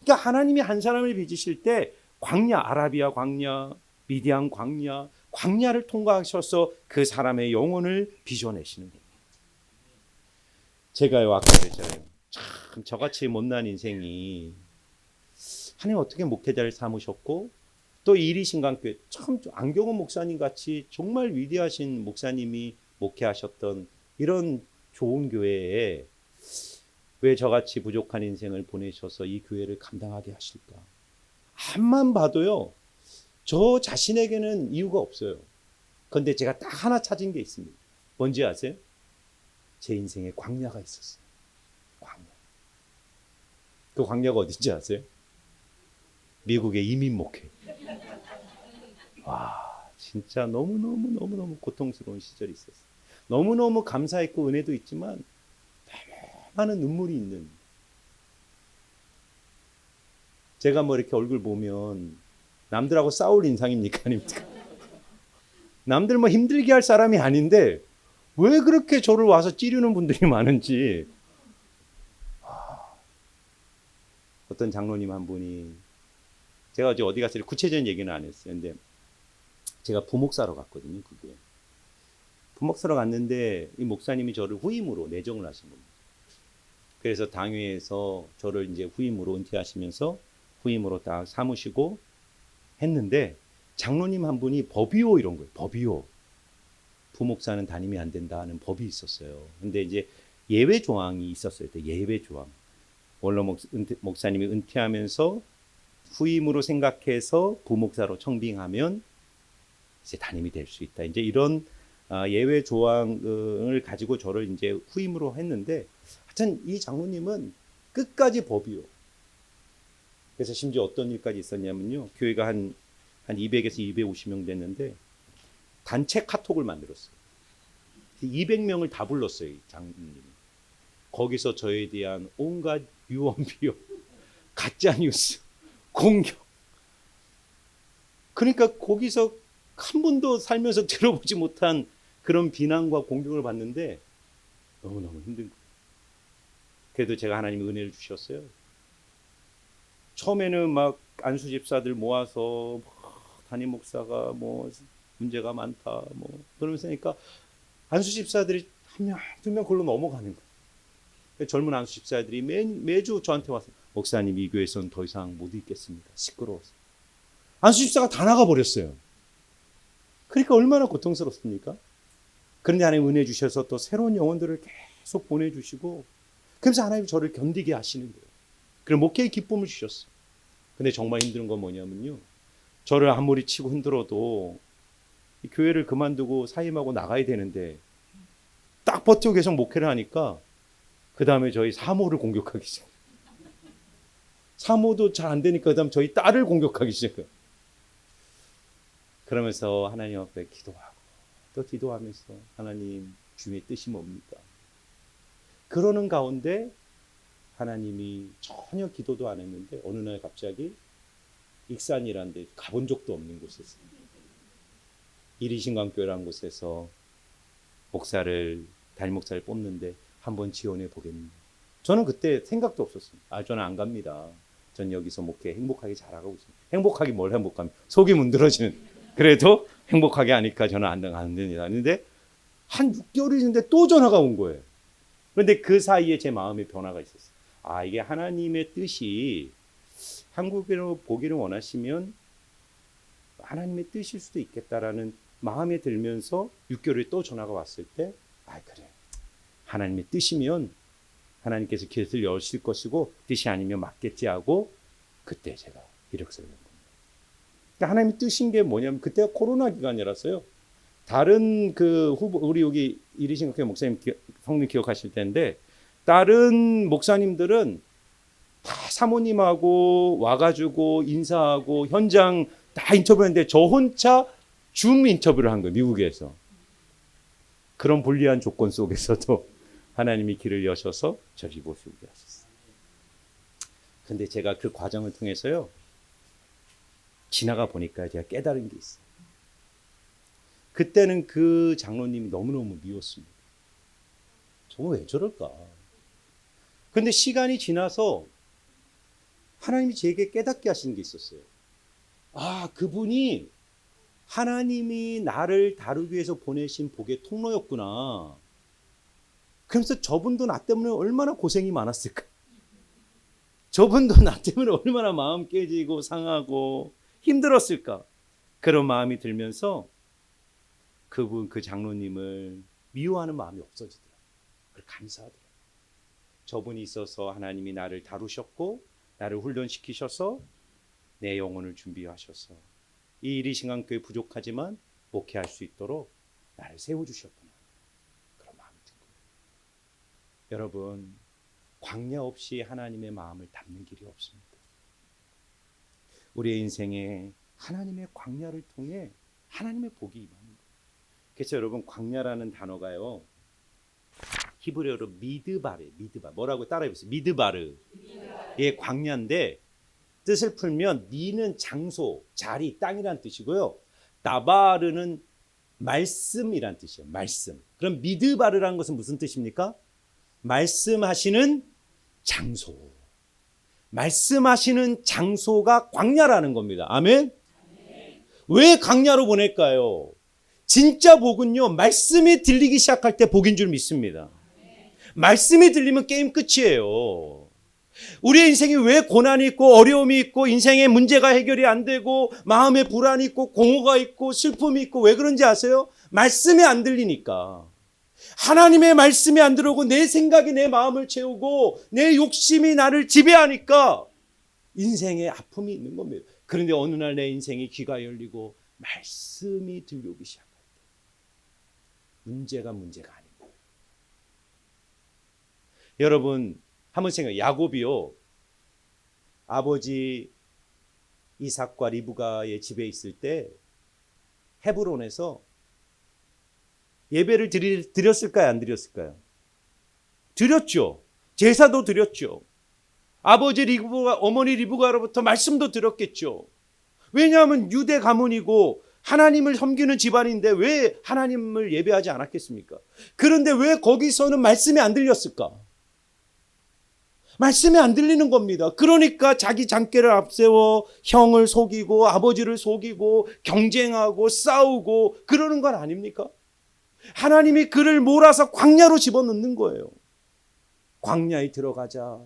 그러니까 하나님이 한 사람을 빚으실 때 광야, 아라비아 광야, 미디안 광야, 광야를 통과하셔서 그 사람의 영혼을 빚어내시는 겁니다. 제가요, 아까 그랬잖아요. 참 저같이 못난 인생이 하나님 어떻게 목회자를 삼으셨고 또 이리신강교회 참 안경원 목사님 같이 정말 위대하신 목사님이 목회하셨던 이런 좋은 교회에 왜 저같이 부족한 인생을 보내셔서 이 교회를 감당하게 하실까? 앞만 봐도요, 저 자신에게는 이유가 없어요. 그런데 제가 딱 하나 찾은 게 있습니다. 뭔지 아세요? 제 인생에 광야가 있었어요. 광야. 그 광야가 어딘지 아세요? 미국의 이민 목회. 와, 진짜 너무너무 고통스러운 시절이 있었어요. 너무너무 감사했고 은혜도 있지만 많은 눈물이 있는. 제가 뭐 이렇게 얼굴 보면 남들하고 싸울 인상입니까? 아닙니까? 남들 뭐 힘들게 할 사람이 아닌데 왜 그렇게 저를 와서 찌르는 분들이 많은지. 어떤 장로님 한 분이, 제가 어디 갔을 때 구체적인 얘기는 안 했어요. 근데 제가 부목사로 갔거든요. 그게. 부목사로 갔는데 이 목사님이 저를 후임으로 내정을 하신 겁니다. 그래서 당회에서 저를 이제 후임으로 은퇴하시면서 후임으로 딱 삼으시고 했는데 장로님 한 분이 법위호 이런 거예요. 법위호. 부목사는 담임이 안 된다 하는 법이 있었어요. 근데 이제 예외 조항이 있었어요. 예외 조항. 원로 목사님이 은퇴하면서 후임으로 생각해서 부목사로 청빙하면 이제 담임이 될 수 있다. 이제 이런 예외 조항을 가지고 저를 이제 후임으로 했는데, 하여튼 이 장로님은 끝까지 법이요. 그래서 심지어 어떤 일까지 있었냐면요. 교회가 한 200에서 250명 됐는데 단체 카톡을 만들었어요. 200명을 다 불렀어요, 이 장로님이. 거기서 저에 대한 온갖 유언 비어, 가짜 뉴스, 공격. 그러니까 거기서 한 번도 살면서 들어보지 못한 그런 비난과 공격을 받는데 너무너무 힘든 거예요. 그래도 제가 하나님의 은혜를 주셨어요. 처음에는 막 안수 집사들 모아서 담임 목사가 뭐 문제가 많다 뭐 그러면서 하니까 안수 집사들이 한 명, 두 명 걸로 넘어가는 거예요. 젊은 안수 집사들이 매주 저한테 와서 목사님 이 교회에서는 더 이상 못 있겠습니다. 시끄러워서. 안수 집사가 다 나가버렸어요. 그러니까 얼마나 고통스럽습니까? 그런데 하나님 은혜 주셔서 또 새로운 영혼들을 계속 보내주시고 그래서 하나님이 저를 견디게 하시는 거예요. 그리고 목회의 기쁨을 주셨어요. 근데 정말 힘든 건 뭐냐면요. 저를 아무리 치고 흔들어도 이 교회를 그만두고 사임하고 나가야 되는데 딱 버티고 계속 목회를 하니까 그 다음에 저희 사모를 공격하기 시작해요. 사모도 잘 안 되니까 그 다음 저희 딸을 공격하기 시작해요. 그러면서 하나님 앞에 기도하고 또 기도하면서 하나님 주의 뜻이 뭡니까? 그러는 가운데 하나님이 전혀 기도도 안 했는데 어느 날 갑자기 익산이라는 데 가본 적도 없는 곳에서 이리신강교회라는 곳에서 담임 목사를 뽑는데 한번 지원해 보겠습니다. 저는 그때 생각도 없었습니다. 저는 안 갑니다. 전 여기서 목회 행복하게 잘하고 있습니다. 행복하게 뭘 행복하면 속이 문드러지는. 그래도 행복하게 하니까 저는 안 됩니다. 근데 한 6개월이 지났는데 또 전화가 온 거예요. 그런데 그 사이에 제 마음에 변화가 있었어요. 이게 하나님의 뜻이 한국으로 보기를 원하시면 하나님의 뜻일 수도 있겠다라는 마음에 들면서 6개월에 또 전화가 왔을 때 그래. 하나님의 뜻이면 하나님께서 길을 여실 것이고 뜻이 아니면 맞겠지 하고 그때 제가 이력서를 낸 겁니다. 그러니까 하나님의 뜻인 게 뭐냐면 그때가 코로나 기간이라서요. 다른 우리 여기 이리신교회 목사님 성님 기억하실 텐데 다른 목사님들은 다 사모님하고 와가지고 인사하고 현장 다 인터뷰했는데 저 혼자 줌 인터뷰를 한 거예요. 미국에서. 그런 불리한 조건 속에서도 하나님이 길을 여셔서 저를 이곳에 오게 하셨어요. 근데 제가 그 과정을 통해서요. 지나가 보니까 제가 깨달은 게 있어요. 그때는 그 장로님이 너무너무 미웠습니다. 정말 왜 저럴까? 근데 시간이 지나서 하나님이 제게 깨닫게 하신 게 있었어요. 그분이 하나님이 나를 다루기 위해서 보내신 복의 통로였구나. 그러면서 저분도 나 때문에 얼마나 고생이 많았을까? 저분도 나 때문에 얼마나 마음 깨지고 상하고 힘들었을까. 그런 마음이 들면서 그분, 그 장로님을 미워하는 마음이 없어지더라고요. 그걸 감사하더라고요. 저분이 있어서 하나님이 나를 다루셨고 나를 훈련시키셔서 내 영혼을 준비하셔서 이 이리신강교회 부족하지만 목회할 수 있도록 나를 세워주셨구나. 그런 마음이 든 거예요. 여러분, 광야 없이 하나님의 마음을 담는 길이 없습니다. 우리의 인생에 하나님의 광야를 통해 하나님의 복이 임하는 거예요. 그래서 여러분, 광야라는 단어가요, 히브리어로 미드바르, 뭐라고 따라해보세요. 미드바르. 예, 광야인데 뜻을 풀면 미는 장소, 자리, 땅이란 뜻이고요. 다바르는 말씀이란 뜻이에요. 말씀. 그럼 미드바르라는 것은 무슨 뜻입니까? 말씀하시는 장소. 말씀하시는 장소가 광야라는 겁니다. 아멘? 왜 광야로 보낼까요? 진짜 복은요, 말씀이 들리기 시작할 때 복인 줄 믿습니다. 말씀이 들리면 게임 끝이에요. 우리의 인생이 왜 고난이 있고 어려움이 있고 인생의 문제가 해결이 안 되고 마음에 불안이 있고 공허가 있고 슬픔이 있고 왜 그런지 아세요? 말씀이 안 들리니까. 하나님의 말씀이 안 들어오고 내 생각이 내 마음을 채우고 내 욕심이 나를 지배하니까 인생에 아픔이 있는 겁니다. 그런데 어느 날 내 인생이 귀가 열리고 말씀이 들려오기 시작할 때 문제가 아닌 거예요. 여러분, 한번 생각해요. 야곱이요, 아버지 이삭과 리브가의 집에 있을 때 헤브론에서 예배를 드렸을까요? 안 드렸을까요? 드렸죠. 제사도 드렸죠. 아버지 리브가, 어머니 리브가로부터 말씀도 들었겠죠. 왜냐하면 유대 가문이고 하나님을 섬기는 집안인데 왜 하나님을 예배하지 않았겠습니까? 그런데 왜 거기서는 말씀이 안 들렸을까? 말씀이 안 들리는 겁니다. 그러니까 자기 장께를 앞세워 형을 속이고 아버지를 속이고 경쟁하고 싸우고 그러는 건 아닙니까? 하나님이 그를 몰아서 광야로 집어넣는 거예요. 광야에 들어가자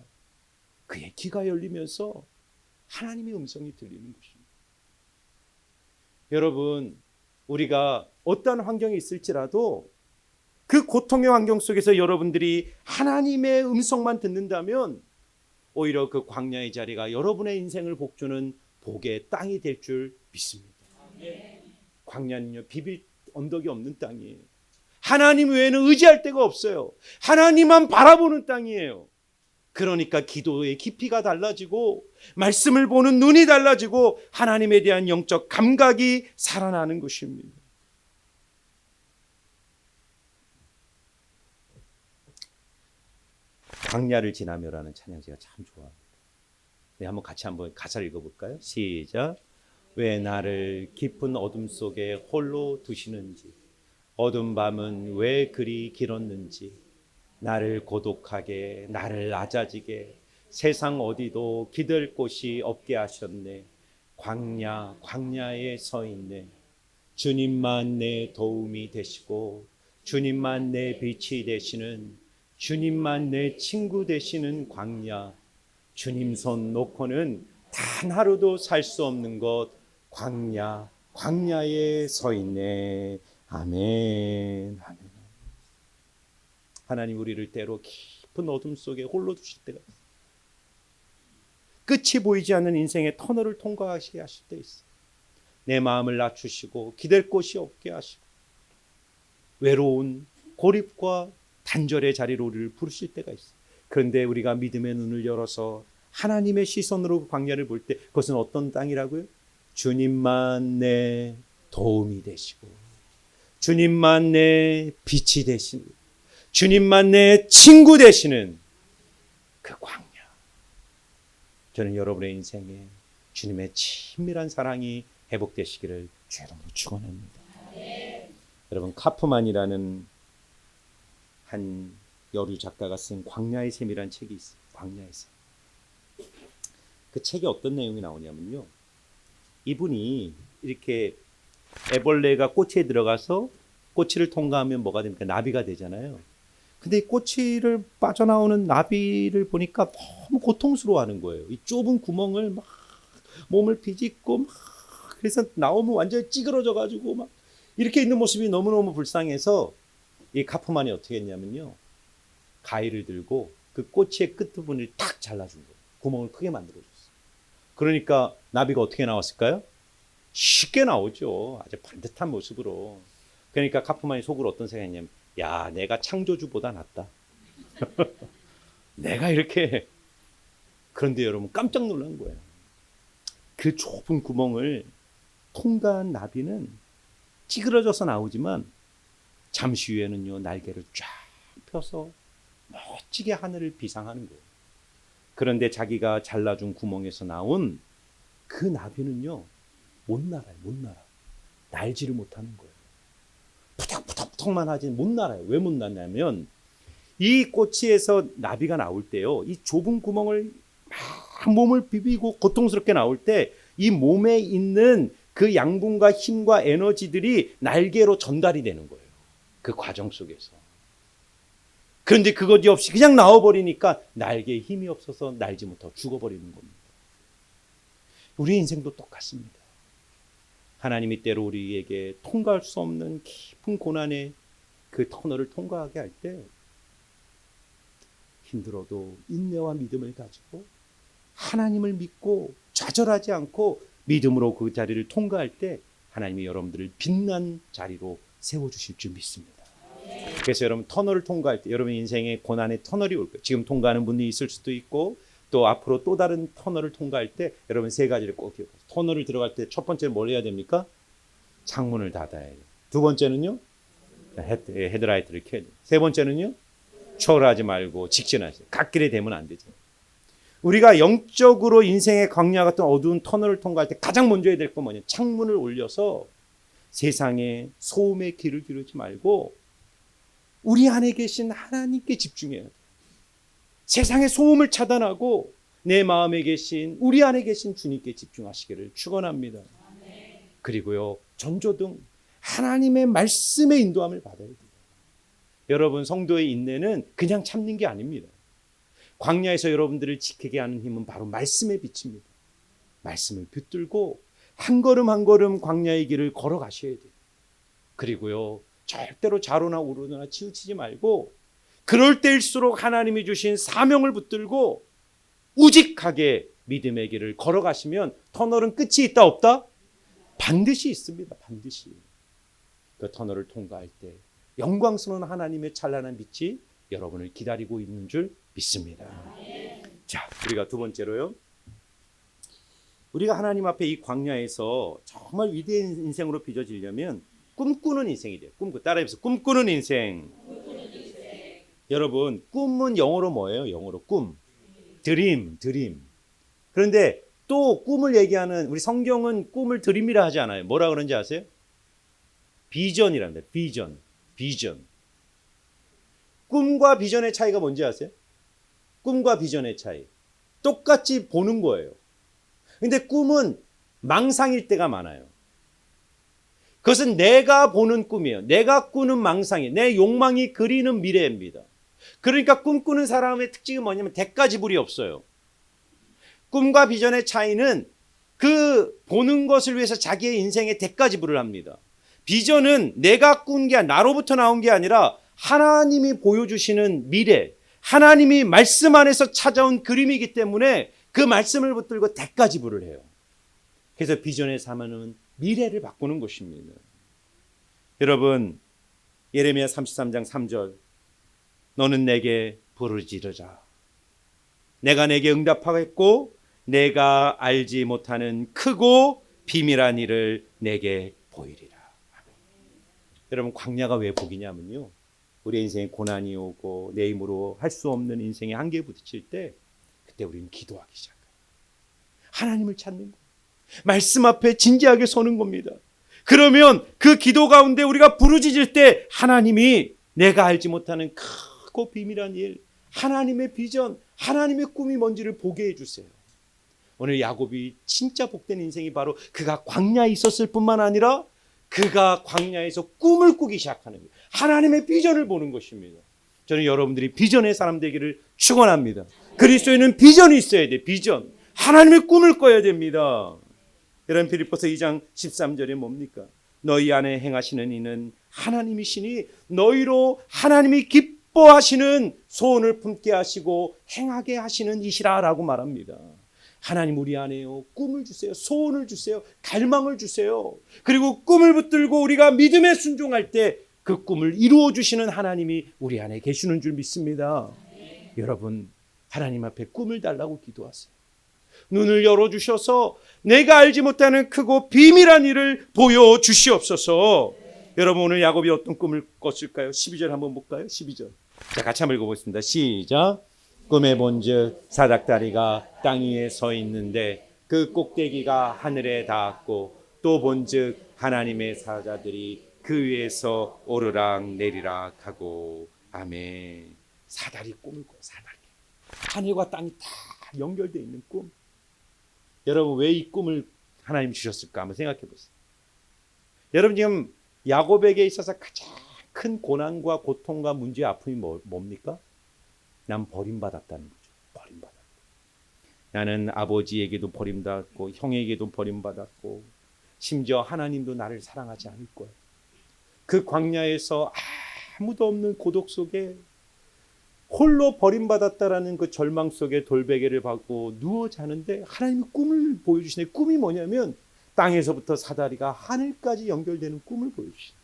그의 귀가 열리면서 하나님의 음성이 들리는 것입니다. 여러분, 우리가 어떤 환경에 있을지라도 그 고통의 환경 속에서 여러분들이 하나님의 음성만 듣는다면 오히려 그 광야의 자리가 여러분의 인생을 복주는 복의 땅이 될 줄 믿습니다. 광야는요, 비빌 언덕이 없는 땅이에요. 하나님 외에는 의지할 데가 없어요. 하나님만 바라보는 땅이에요. 그러니까 기도의 깊이가 달라지고 말씀을 보는 눈이 달라지고 하나님에 대한 영적 감각이 살아나는 것입니다. 광야를 지나며라는 찬양 제가 참 좋아합니다. 네, 한번 가사를 읽어볼까요? 시작. 왜 나를 깊은 어둠 속에 홀로 두시는지, 어두운 밤은 왜 그리 길었는지, 나를 고독하게, 나를 낮아지게, 세상 어디도 기댈 곳이 없게 하셨네. 광야에 서 있네. 주님만 내 도움이 되시고, 주님만 내 빛이 되시는, 주님만 내 친구 되시는 광야. 주님 손 놓고는 단 하루도 살 수 없는 것, 광야에 서 있네. 아멘. 아멘. 하나님, 우리를 때로 깊은 어둠 속에 홀로 두실 때가 있어요. 끝이 보이지 않는 인생의 터널을 통과하시게 하실 때 있어요. 내 마음을 낮추시고 기댈 곳이 없게 하시고 외로운 고립과 단절의 자리로 우리를 부르실 때가 있어요. 그런데 우리가 믿음의 눈을 열어서 하나님의 시선으로 그 광야를 볼 때 그것은 어떤 땅이라고요? 주님만 내 도움이 되시고, 주님만 내 빛이 되시는, 주님만 내 친구 되시는 그 광야. 저는 여러분의 인생에 주님의 친밀한 사랑이 회복되시기를 주의 이름으로 축원합니다. 여러분, 카프만이라는 한 여류 작가가 쓴 광야의 샘이라는 책이 있어요. 광야의 샘. 그 책에 어떤 내용이 나오냐면요, 이분이 이렇게 애벌레가 꼬치에 들어가서 꼬치를 통과하면 뭐가 됩니까? 나비가 되잖아요. 근데 이 꼬치를 빠져나오는 나비를 보니까 너무 고통스러워하는 거예요. 이 좁은 구멍을 막 몸을 비집고 막 그래서 나오면 완전히 찌그러져 가지고 막 이렇게 있는 모습이 너무너무 불쌍해서 이 카프만이 어떻게 했냐면요. 가위를 들고 그 꼬치의 끝부분을 탁 잘라준 거예요. 구멍을 크게 만들어줬어요. 그러니까 나비가 어떻게 나왔을까요? 쉽게 나오죠. 아주 반듯한 모습으로. 그러니까 카프만이 속으로 어떤 생각했냐면 야, 내가 창조주보다 낫다. 내가 이렇게. 그런데 여러분 깜짝 놀란 거예요. 그 좁은 구멍을 통과한 나비는 찌그러져서 나오지만 잠시 후에는요 날개를 쫙 펴서 멋지게 하늘을 비상하는 거예요. 그런데 자기가 잘라준 구멍에서 나온 그 나비는요 못 날아요. 못 날아. 날지를 못하는 거예요. 푸덕푸덕푸덕만 하지 못 날아요. 왜 못 날냐면 이 꼬치에서 나비가 나올 때요 이 좁은 구멍을 막 몸을 비비고 고통스럽게 나올 때 이 몸에 있는 그 양분과 힘과 에너지들이 날개로 전달이 되는 거예요. 그 과정 속에서. 그런데 그것이 없이 그냥 나와버리니까 날개에 힘이 없어서 날지 못하고 죽어버리는 겁니다. 우리 인생도 똑같습니다. 하나님이 때로 우리에게 통과할 수 없는 깊은 고난의 그 터널을 통과하게 할 때 힘들어도 인내와 믿음을 가지고 하나님을 믿고 좌절하지 않고 믿음으로 그 자리를 통과할 때 하나님이 여러분들을 빛난 자리로 세워주실 줄 믿습니다. 그래서 여러분 터널을 통과할 때 여러분 인생에 고난의 터널이 올 거예요. 지금 통과하는 분이 있을 수도 있고 또 앞으로 또 다른 터널을 통과할 때 여러분 세 가지를 꼭 기억하세요. 터널을 들어갈 때 첫 번째는 뭘 해야 됩니까? 창문을 닫아야 돼요. 두 번째는요? 헤드라이트를 켜야 돼요. 세 번째는요? 초월하지 말고 직진하세요. 갓길에 대면 안 되죠. 우리가 영적으로 인생의 광야 같은 어두운 터널을 통과할 때 가장 먼저 해야 될 건 뭐냐? 창문을 올려서 세상에 소음에 귀를 기울이지 말고 우리 안에 계신 하나님께 집중해야 돼요. 세상의 소음을 차단하고 내 마음에 계신 우리 안에 계신 주님께 집중하시기를 축원합니다. 그리고요 전조등 하나님의 말씀의 인도함을 받아야 돼요. 여러분 성도의 인내는 그냥 참는 게 아닙니다. 광야에서 여러분들을 지키게 하는 힘은 바로 말씀의 빛입니다. 말씀을 붙들고 한 걸음 한 걸음 광야의 길을 걸어가셔야 돼요. 그리고요 절대로 좌로나 우로나 치우치지 말고 그럴 때일수록 하나님이 주신 사명을 붙들고 우직하게 믿음의 길을 걸어가시면 터널은 끝이 있다 없다? 반드시 있습니다. 반드시. 그 터널을 통과할 때 영광스러운 하나님의 찬란한 빛이 여러분을 기다리고 있는 줄 믿습니다. 자, 우리가 두 번째로요. 우리가 하나님 앞에 이 광야에서 정말 위대한 인생으로 빚어지려면 꿈꾸는 인생이 돼요. 따라해보세요. 꿈꾸는 인생. 여러분, 꿈은 영어로 뭐예요? 영어로 꿈. 드림. 그런데 또 꿈을 얘기하는 우리 성경은 꿈을 드림이라 하지 않아요. 뭐라 그런지 아세요? 비전이랍니다. 비전. 꿈과 비전의 차이가 뭔지 아세요? 꿈과 비전의 차이. 똑같이 보는 거예요. 근데 꿈은 망상일 때가 많아요. 그것은 내가 보는 꿈이에요. 내가 꾸는 망상이에요. 내 욕망이 그리는 미래입니다. 그러니까 꿈꾸는 사람의 특징은 뭐냐면 대가지불이 없어요. 꿈과 비전의 차이는 그 보는 것을 위해서 자기의 인생에 대가지불을 합니다. 비전은 내가 꾼 게 나로부터 나온 게 아니라 하나님이 보여주시는 미래, 하나님이 말씀 안에서 찾아온 그림이기 때문에 그 말씀을 붙들고 대가지불을 해요. 그래서 비전의 삶은 미래를 바꾸는 것입니다. 여러분, 예레미야 33장 3절 너는 내게 부르짖으라. 내가 내게 응답하겠고 내가 알지 못하는 크고 비밀한 일을 내게 보이리라. 여러분, 광야가 왜 복이냐면요, 우리 인생에 고난이 오고 내 힘으로 할 수 없는 인생의 한계에 부딪힐 때 그때 우리는 기도하기 시작해요. 하나님을 찾는 거예요. 말씀 앞에 진지하게 서는 겁니다. 그러면 그 기도 가운데 우리가 부르짖을 때 하나님이 내가 알지 못하는 크고 비밀한 일, 하나님의 비전, 하나님의 꿈이 뭔지를 보게 해주세요. 오늘 야곱이 진짜 복된 인생이 바로 그가 광야에 있었을 뿐만 아니라 그가 광야에서 꿈을 꾸기 시작하는 거예요. 하나님의 비전을 보는 것입니다. 저는 여러분들이 비전의 사람 되기를 축원합니다. 그리스도에는 비전이 있어야 돼. 비전. 하나님의 꿈을 꿔야 됩니다. 여러분 빌립보서 2장 13절에 뭡니까? 너희 안에 행하시는 이는 하나님이시니 너희로 하나님이 기뻐하시는 소원을 품게 하시고 행하게 하시는 이시라라고 말합니다. 하나님 우리 안에요. 꿈을 주세요. 소원을 주세요. 갈망을 주세요. 그리고 꿈을 붙들고 우리가 믿음에 순종할 때 그 꿈을 이루어 주시는 하나님이 우리 안에 계시는 줄 믿습니다. 여러분 하나님 앞에 꿈을 달라고 기도하세요. 눈을 열어주셔서 내가 알지 못하는 크고 비밀한 일을 보여주시옵소서. 여러분 오늘 야곱이 어떤 꿈을 꿨을까요? 12절 한번 볼까요? 12절. 자, 같이 한번 읽어보겠습니다. 시작. 꿈에 본즉 사닥다리가 땅 위에 서 있는데 그 꼭대기가 하늘에 닿았고 또 본즉 하나님의 사자들이 그 위에서 오르락 내리락 하고. 아멘. 사다리 꿈을 꿔요. 사다리. 하늘과 땅이 다 연결되어 있는 꿈. 여러분 왜 이 꿈을 하나님 주셨을까 한번 생각해 보세요. 여러분 지금 야곱에게 있어서 가장 큰 고난과 고통과 문제 아픔이 뭡니까? 난 버림받았다는 거죠. 버림받았다. 나는 아버지에게도 버림받았고 형에게도 버림받았고 심지어 하나님도 나를 사랑하지 않을 거야. 그 광야에서 아무도 없는 고독 속에 홀로 버림받았다라는 그 절망 속에 돌베개를 받고 누워 자는데 하나님이 꿈을 보여주시네. 꿈이 뭐냐면 땅에서부터 사다리가 하늘까지 연결되는 꿈을 보여주시네.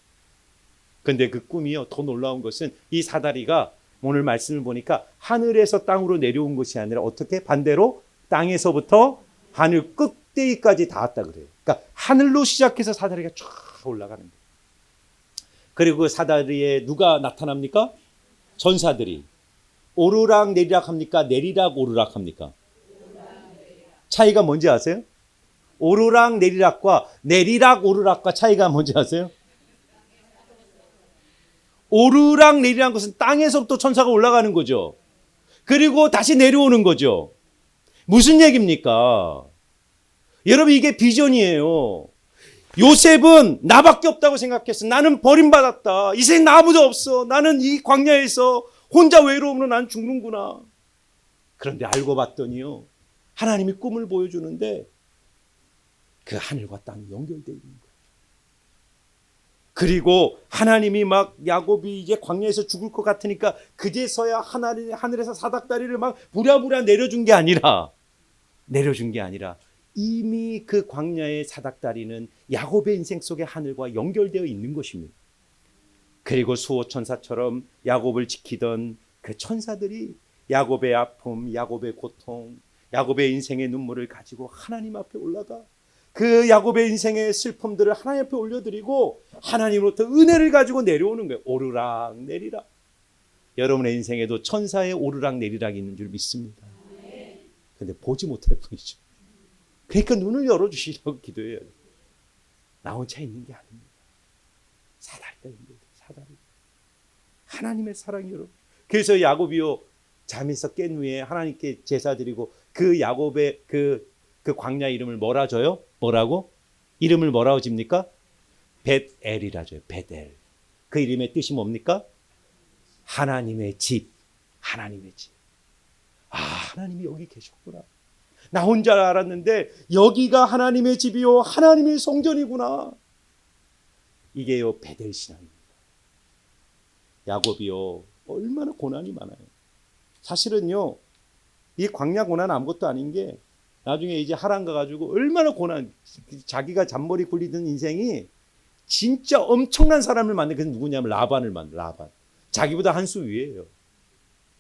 근데 그 꿈이요, 더 놀라운 것은 이 사다리가 오늘 말씀을 보니까 하늘에서 땅으로 내려온 것이 아니라 어떻게 반대로 땅에서부터 하늘 끝대기까지 닿았다 그래요. 그러니까 하늘로 시작해서 사다리가 쫙 올라가는 거예요. 그리고 그 사다리에 누가 나타납니까? 전사들이. 오르락 내리락 합니까? 내리락 오르락 합니까? 차이가 뭔지 아세요? 오르락 내리락과 내리락 오르락과 차이가 뭔지 아세요? 오르락 내리락 것은 땅에서부터 천사가 올라가는 거죠. 그리고 다시 내려오는 거죠. 무슨 얘기입니까? 여러분 이게 비전이에요. 요셉은 나밖에 없다고 생각했어. 나는 버림받았다. 이 세상에 아무도 없어. 나는 이 광야에서 혼자 외로움으로 난 죽는구나. 그런데 알고 봤더니요, 하나님이 꿈을 보여주는데 그 하늘과 땅이 연결되어 있는 거예요. 그리고 하나님이 막 야곱이 이제 광야에서 죽을 것 같으니까 그제서야 하늘에서 사닥다리를 막 부랴부랴 내려준 게 아니라 이미 그 광야의 사닥다리는 야곱의 인생 속에 하늘과 연결되어 있는 것입니다. 그리고 수호천사처럼 야곱을 지키던 그 천사들이 야곱의 아픔, 야곱의 고통, 야곱의 인생의 눈물을 가지고 하나님 앞에 올라가 그 야곱의 인생의 슬픔들을 하나님 앞에 올려드리고 하나님으로부터 은혜를 가지고 내려오는 거예요. 오르락 내리락. 여러분의 인생에도 천사의 오르락 내리락이 있는 줄 믿습니다. 근데 보지 못할 뿐이죠. 그러니까 눈을 열어주시라고 기도해야 돼요. 나 혼자 있는 게 아닙니다. 사다리가 있는데 사다리. 하나님의 사랑이 여러분. 그래서 야곱이요 잠에서 깬 후에 하나님께 제사 드리고 그 야곱의 그 광야 이름을 뭐라 줘요? 뭐라고? 이름을 뭐라고 집니까? 벳엘이라 줘요. 벳엘. 그 이름의 뜻이 뭡니까? 하나님의 집. 하나님의 집. 아, 하나님이 여기 계셨구나. 나 혼자 알았는데 여기가 하나님의 집이요 하나님의 성전이구나. 이게요 베델 신앙입니다. 야곱이요 얼마나 고난이 많아요. 사실은요 이 광야 고난 아무것도 아닌 게 나중에 이제 하란 가가지고 얼마나 고난, 자기가 잔머리 굴리던 인생이 진짜 엄청난 사람을 만든 그 누구냐면 라반을 만든 라반. 자기보다 한 수 위에요.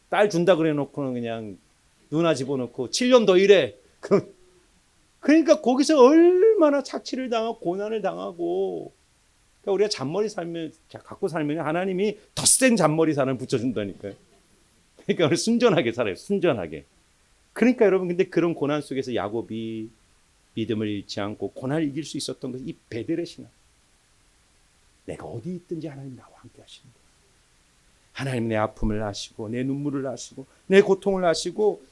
딸 준다 그래 놓고는 그냥 누나 집어넣고 7년 더 일해. 그러니까 거기서 얼마나 착취를 당하고 고난을 당하고. 그러니까 우리가 잔머리 살면 갖고 살면 하나님이 더 센 잔머리 사람 붙여준다니까요. 그러니까 우리 순전하게 살아요. 순전하게. 그러니까 여러분 근데 그런 고난 속에서 야곱이 믿음을 잃지 않고 고난을 이길 수 있었던 것이 이 베델의 신앙. 내가 어디 있든지 하나님 나와 함께 하시는 거예요. 하나님 내 아픔을 아시고 내 눈물을 아시고 내 고통을 아시고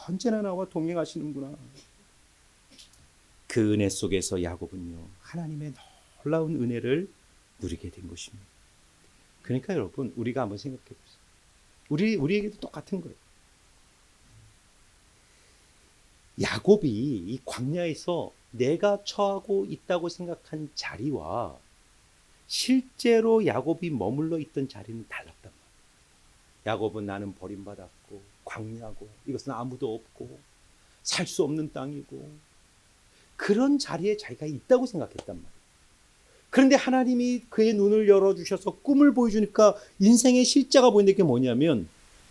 언제나 나와 동행하시는구나. 그 은혜 속에서 야곱은요 하나님의 놀라운 은혜를 누리게 된 것입니다. 그러니까 여러분 우리가 한번 생각해 보세요. 우리에게도 똑같은 거예요. 야곱이 이 광야에서 내가 처하고 있다고 생각한 자리와 실제로 야곱이 머물러 있던 자리는 달랐단 말이에요. 야곱은 나는 버림받았고 광야고 이것은 아무도 없고 살 수 없는 땅이고 그런 자리에 자기가 있다고 생각했단 말이에요. 그런데 하나님이 그의 눈을 열어주셔서 꿈을 보여주니까 인생의 실제가 보이는 게 뭐냐면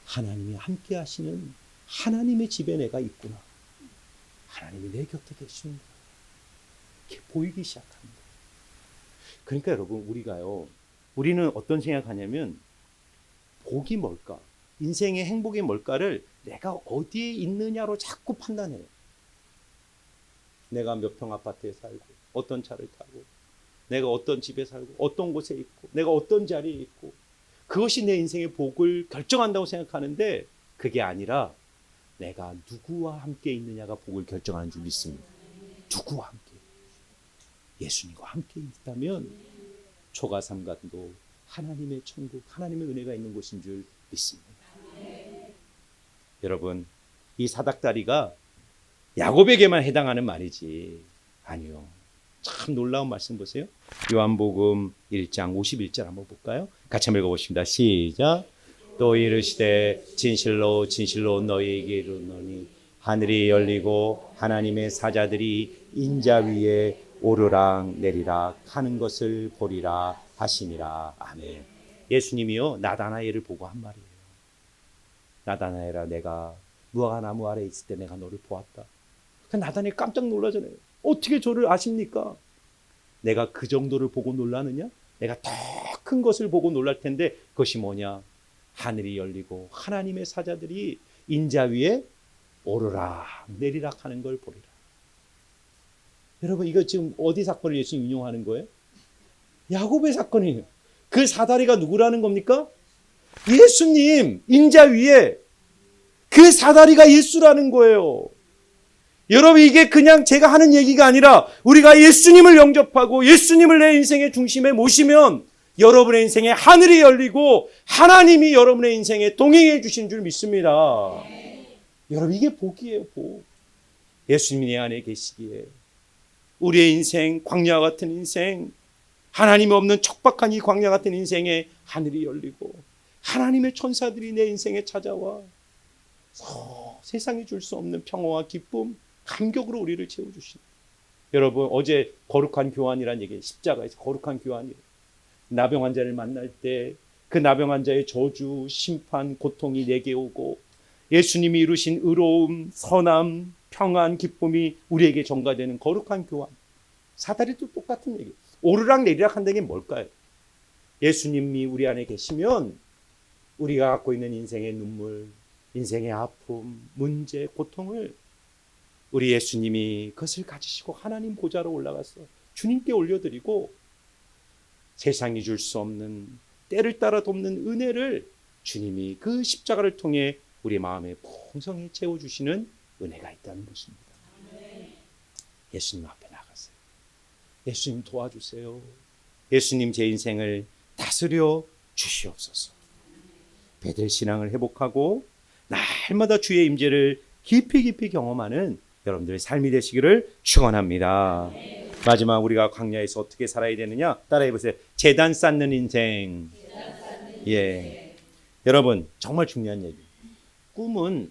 하나님이 함께 하시는 하나님의 집에 내가 있구나. 하나님이 내 곁에 계십니다. 이렇게 보이기 시작합니다. 그러니까 여러분 우리는 어떤 생각하냐면 복이 뭘까? 인생의 행복이 뭘까를 내가 어디에 있느냐로 자꾸 판단해요. 내가 몇 평 아파트에 살고 어떤 차를 타고 내가 어떤 집에 살고 어떤 곳에 있고 내가 어떤 자리에 있고 그것이 내 인생의 복을 결정한다고 생각하는데 그게 아니라 내가 누구와 함께 있느냐가 복을 결정하는 줄 믿습니다. 누구와 함께? 예수님과 함께 있다면 초가삼간도 하나님의 천국, 하나님의 은혜가 있는 곳인 줄 믿습니다. 여러분, 이 사닥다리가 야곱에게만 해당하는 말이지 아니요. 참 놀라운 말씀 보세요. 요한복음 1장 51절 한번 볼까요? 같이 한번 읽어보십니다. 시작. 또 이르시되 진실로 진실로 너희에게 이르노니 하늘이 열리고 하나님의 사자들이 인자 위에 오르락 내리락 하는 것을 보리라 하시니라. 아멘. 예수님이요 나다나엘을 보고 한 말이에요. 나다나엘아 내가 무화과나무 아래에 있을 때 내가 너를 보았다. 나다나엘 깜짝 놀라잖아요. 어떻게 저를 아십니까? 내가 그 정도를 보고 놀라느냐? 내가 더 큰 것을 보고 놀랄 텐데 그것이 뭐냐? 하늘이 열리고 하나님의 사자들이 인자 위에 오르락 내리락 하는 걸 보리라. 여러분 이거 지금 어디 사건을 예수님 인용하는 거예요? 야곱의 사건이에요. 그 사다리가 누구라는 겁니까? 예수님 인자 위에 그 사다리가 예수라는 거예요. 여러분 이게 그냥 제가 하는 얘기가 아니라 우리가 예수님을 영접하고 예수님을 내 인생의 중심에 모시면 여러분의 인생에 하늘이 열리고 하나님이 여러분의 인생에 동행해 주신 줄 믿습니다. 여러분 이게 복이에요. 복. 예수님이 내 안에 계시기에 우리의 인생 광야 같은 인생 하나님이 없는 척박한 이 광야 같은 인생에 하늘이 열리고 하나님의 천사들이 내 인생에 찾아와 세상이 줄 수 없는 평화와 기쁨 감격으로 우리를 채워주신 여러분 어제 거룩한 교환이라는 얘기 십자가에서 거룩한 교환이에요. 나병 환자를 만날 때 그 나병 환자의 저주, 심판, 고통이 내게 오고 예수님이 이루신 의로움, 선함, 평안, 기쁨이 우리에게 전가되는 거룩한 교환. 사다리도 똑같은 얘기. 오르락 내리락 한다는 게 뭘까요? 예수님이 우리 안에 계시면 우리가 갖고 있는 인생의 눈물, 인생의 아픔, 문제, 고통을 우리 예수님이 그것을 가지시고 하나님 보좌로 올라가서 주님께 올려드리고 세상이 줄 수 없는 때를 따라 돕는 은혜를 주님이 그 십자가를 통해 우리 마음에 풍성히 채워주시는 은혜가 있다는 것입니다. 예수님 앞에 나가세요. 예수님 도와주세요. 예수님 제 인생을 다스려 주시옵소서. 베델 신앙을 회복하고 날마다 주의 임재를 깊이 경험하는 여러분들의 삶이 되시기를 축원합니다. 마지막 우리가 광야에서 어떻게 살아야 되느냐? 따라해 보세요. 제단 쌓는 인생. 예. 여러분 정말 중요한 얘기. 꿈은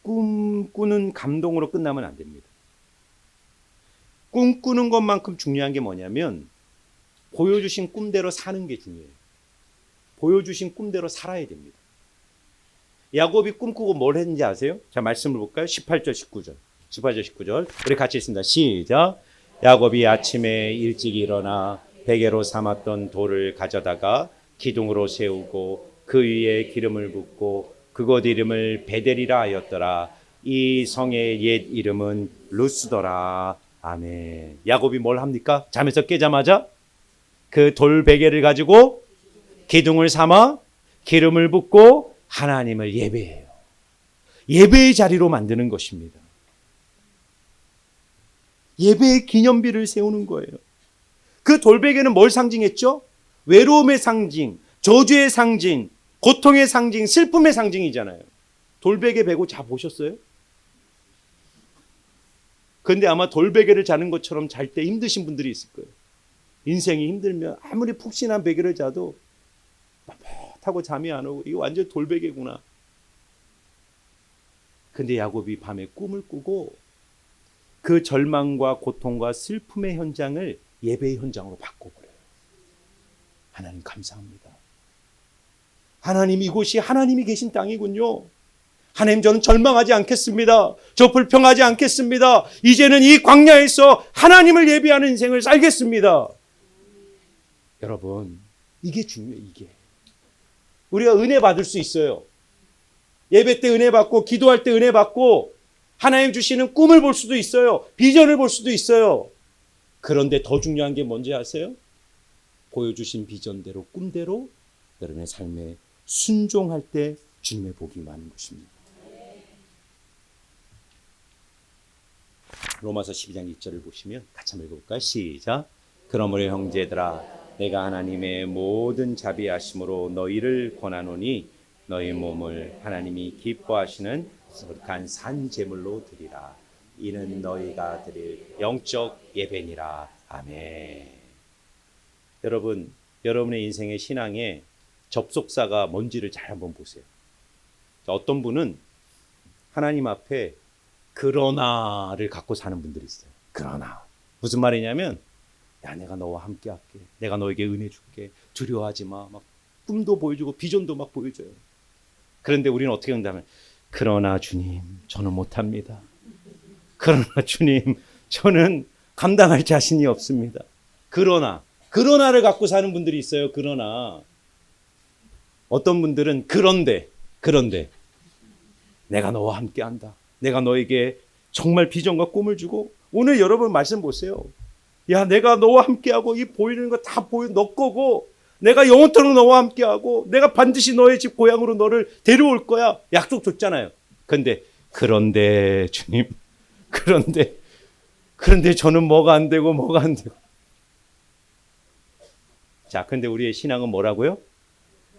꿈꾸는 감동으로 끝나면 안 됩니다. 꿈꾸는 것만큼 중요한 게 뭐냐면 보여주신 꿈대로 사는 게 중요해요. 보여주신 꿈대로 살아야 됩니다. 야곱이 꿈꾸고 뭘 했는지 아세요? 자, 말씀을 볼까요? 18절, 19절. 우리 같이 읽습니다. 시작. 야곱이 아침에 일찍 일어나 베개로 삼았던 돌을 가져다가 기둥으로 세우고 그 위에 기름을 붓고 그곳 이름을 베델이라 하였더라. 이 성의 옛 이름은 루스더라. 아멘. 야곱이 뭘 합니까? 잠에서 깨자마자 그 돌베개를 가지고 기둥을 삼아 기름을 붓고 하나님을 예배해요. 예배의 자리로 만드는 것입니다. 예배의 기념비를 세우는 거예요. 그 돌베개는 뭘 상징했죠? 외로움의 상징, 저주의 상징, 고통의 상징, 슬픔의 상징이잖아요. 돌베개 베고 자 보셨어요? 근데 아마 돌베개를 자는 것처럼 잘 때 힘드신 분들이 있을 거예요. 인생이 힘들면 아무리 푹신한 베개를 자도 뻣뻣하고 잠이 안 오고 이거 완전 돌베개구나. 근데 야곱이 밤에 꿈을 꾸고 그 절망과 고통과 슬픔의 현장을 예배의 현장으로 바꿔버려요. 하나님 감사합니다. 하나님 이곳이 하나님이 계신 땅이군요. 하나님 저는 절망하지 않겠습니다. 저 불평하지 않겠습니다. 이제는 이 광야에서 하나님을 예배하는 인생을 살겠습니다. 여러분 이게 중요해요. 이게 우리가 은혜 받을 수 있어요. 예배 때 은혜 받고 기도할 때 은혜 받고 하나님 주시는 꿈을 볼 수도 있어요. 비전을 볼 수도 있어요. 그런데 더 중요한 게 뭔지 아세요? 보여주신 비전대로 꿈대로 여러분의 삶에 순종할 때 주님의 복이 많은 것입니다. 로마서 12장 2절을 보시면 같이 한번 읽어볼까요? 시작. 그러므로 형제들아 내가 하나님의 모든 자비하심으로 너희를 권하노니 너희 몸을 하나님이 기뻐하시는 거룩한 산 제물로 드리라. 이는 너희가 드릴 영적 예배니라. 아멘. 여러분, 여러분의 인생의 신앙에 접속사가 뭔지를 잘 한번 보세요. 어떤 분은 하나님 앞에 그러나를 갖고 사는 분들이 있어요. 그러나 무슨 말이냐면 야 내가 너와 함께 할게. 내가 너에게 은혜 줄게. 두려워하지 마. 막 꿈도 보여주고 비전도 막 보여줘요. 그런데 우리는 어떻게 한다면 그러나 주님 저는 못합니다. 그러나 주님 저는 감당할 자신이 없습니다. 그러나를 갖고 사는 분들이 있어요. 그러나 어떤 분들은 그런데 내가 너와 함께 한다. 내가 너에게 정말 비전과 꿈을 주고 오늘 여러분 말씀 보세요. 야 내가 너와 함께하고 이 보이는 거 다 너 거고 내가 영원토록 너와 함께하고 내가 반드시 너의 집 고향으로 너를 데려올 거야. 약속 줬잖아요. 그런데 주님 그런데 저는 뭐가 안 되고 자 근데 우리의 신앙은 뭐라고요?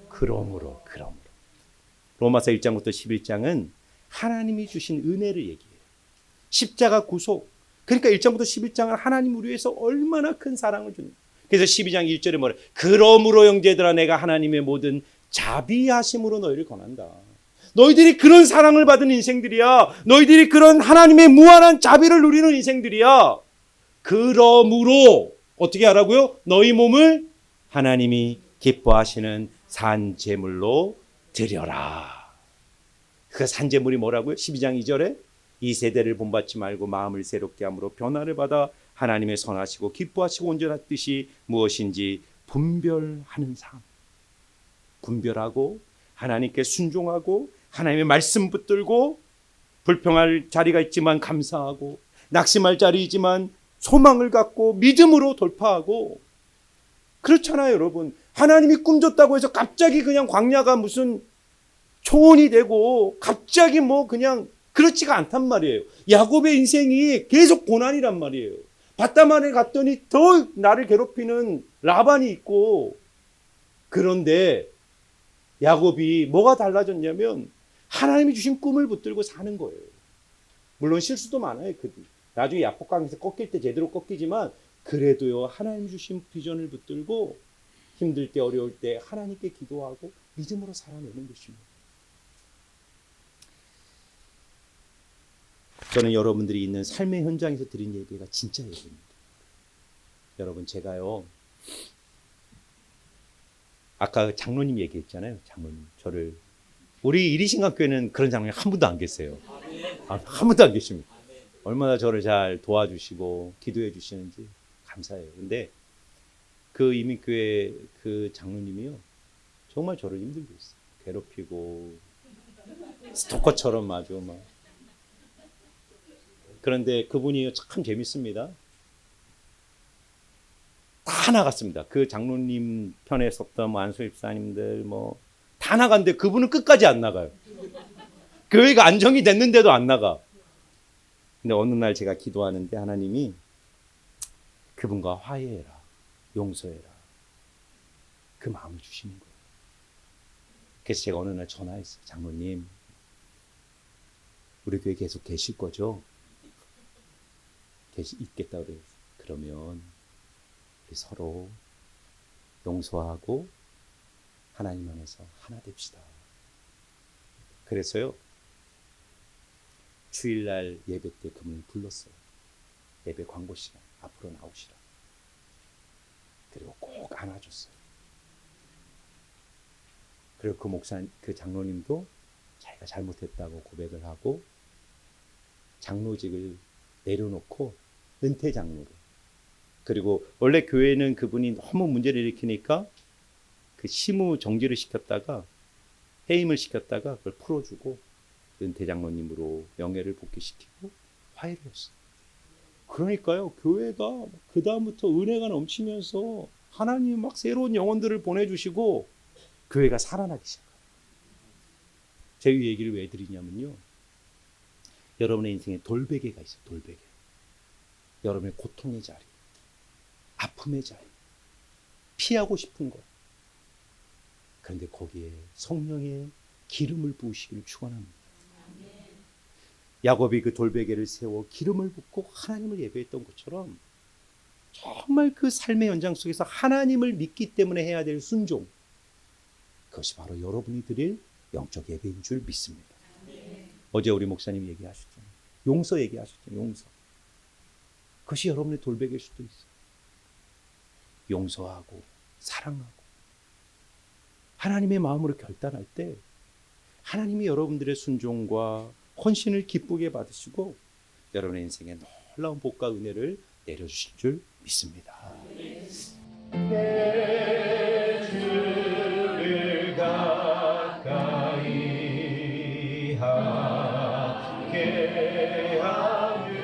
그러므로 로마서 1장부터 11장은 하나님이 주신 은혜를 얘기해요. 십자가 구속. 그러니까 1장부터 11장은 하나님 우리 위해서 얼마나 큰 사랑을 주는. 그래서 12장 1절에 뭐래? 그러므로 형제들아 내가 하나님의 모든 자비하심으로 너희를 권한다. 너희들이 그런 사랑을 받은 인생들이야. 너희들이 그런 하나님의 무한한 자비를 누리는 인생들이야. 그러므로 어떻게 하라고요? 너희 몸을 하나님이 기뻐하시는 산 제물로 드려라. 그 산 제물이 뭐라고요? 12장 2절에 이 세대를 본받지 말고 마음을 새롭게 함으로 변화를 받아 하나님의 선하시고 기뻐하시고 온전한 뜻이 무엇인지 분별하는 삶. 분별하고 하나님께 순종하고 하나님의 말씀 붙들고 불평할 자리가 있지만 감사하고 낙심할 자리이지만 소망을 갖고 믿음으로 돌파하고 그렇잖아요, 여러분. 하나님이 꿈줬다고 해서 갑자기 그냥 광야가 무슨 초원이 되고 갑자기 뭐 그냥 그렇지가 않단 말이에요. 야곱의 인생이 계속 고난이란 말이에요. 바다만에 갔더니 더 나를 괴롭히는 라반이 있고 그런데 야곱이 뭐가 달라졌냐면 하나님이 주신 꿈을 붙들고 사는 거예요. 물론 실수도 많아요. 나중에 야복강에서 꺾일 때 제대로 꺾이지만 그래도요 하나님 주신 비전을 붙들고 힘들 때 어려울 때 하나님께 기도하고 믿음으로 살아내는 것입니다. 저는 여러분들이 있는 삶의 현장에서 드린 예배가 진짜 예배입니다. 여러분 제가요 아까 장로님 얘기했잖아요. 장로님 저를 우리 이리신강교회는 그런 장로님 한 분도 안 계세요. 한 분도 안 계십니다. 얼마나 저를 잘 도와주시고 기도해 주시는지 감사해요. 근데 그 이민교회 그 장로님이요 정말 저를 힘들게 했어요. 괴롭히고 스토커처럼 아주 막. 그런데 그분이 참 재밌습니다. 다 나갔습니다. 그 장로님 편에 섰던 뭐 안수 집사님들 뭐 다 나갔는데 그분은 끝까지 안 나가요. 교회가 안정이 됐는데도 안 나가. 근데 어느 날 제가 기도하는데 하나님이 그분과 화해해라, 용서해라. 그 마음을 주시는 거예요. 그래서 제가 어느 날 전화했어요. 장로님, 우리 교회 계속 계실 거죠? 있겠다 그래요. 그러면 우리 서로 용서하고 하나님 안에서 하나 됩시다. 그래서요, 주일날 예배 때 그분을 불렀어요. 예배 광고 시간 앞으로 나오시라. 그리고 꼭 안아줬어요. 그리고 그 장로님도 자기가 잘못했다고 고백을 하고 장로직을 내려놓고 은퇴 장로로. 그리고 원래 교회는 그분이 너무 문제를 일으키니까 그 시무 정지를 시켰다가 해임을 시켰다가 그걸 풀어주고 은퇴 장로님으로 명예를 복귀시키고 화해를 했어요. 그러니까요, 교회가 그 다음부터 은혜가 넘치면서 하나님 막 새로운 영혼들을 보내주시고 교회가 살아나기 시작해요. 제가 이 얘기를 왜 드리냐면요, 여러분의 인생에 돌베개가 있어요. 돌베개. 여러분의 고통의 자리, 아픔의 자리, 피하고 싶은 것. 그런데 거기에 성령의 기름을 부으시기를 축원합니다. 야곱이 그 돌베개를 세워 기름을 붓고 하나님을 예배했던 것처럼 정말 그 삶의 연장 속에서 하나님을 믿기 때문에 해야 될 순종, 그것이 바로 여러분이 드릴 영적 예배인 줄 믿습니다. 어제 우리 목사님이 얘기하셨잖아요. 용서 얘기하셨잖아요. 용서. 그것이 여러분의 돌베개일 수도 있어요. 용서하고 사랑하고 하나님의 마음으로 결단할 때 하나님이 여러분들의 순종과 헌신을 기쁘게 받으시고 여러분의 인생에 놀라운 복과 은혜를 내려주실 줄 믿습니다. 내 주를 가까이 하게 하는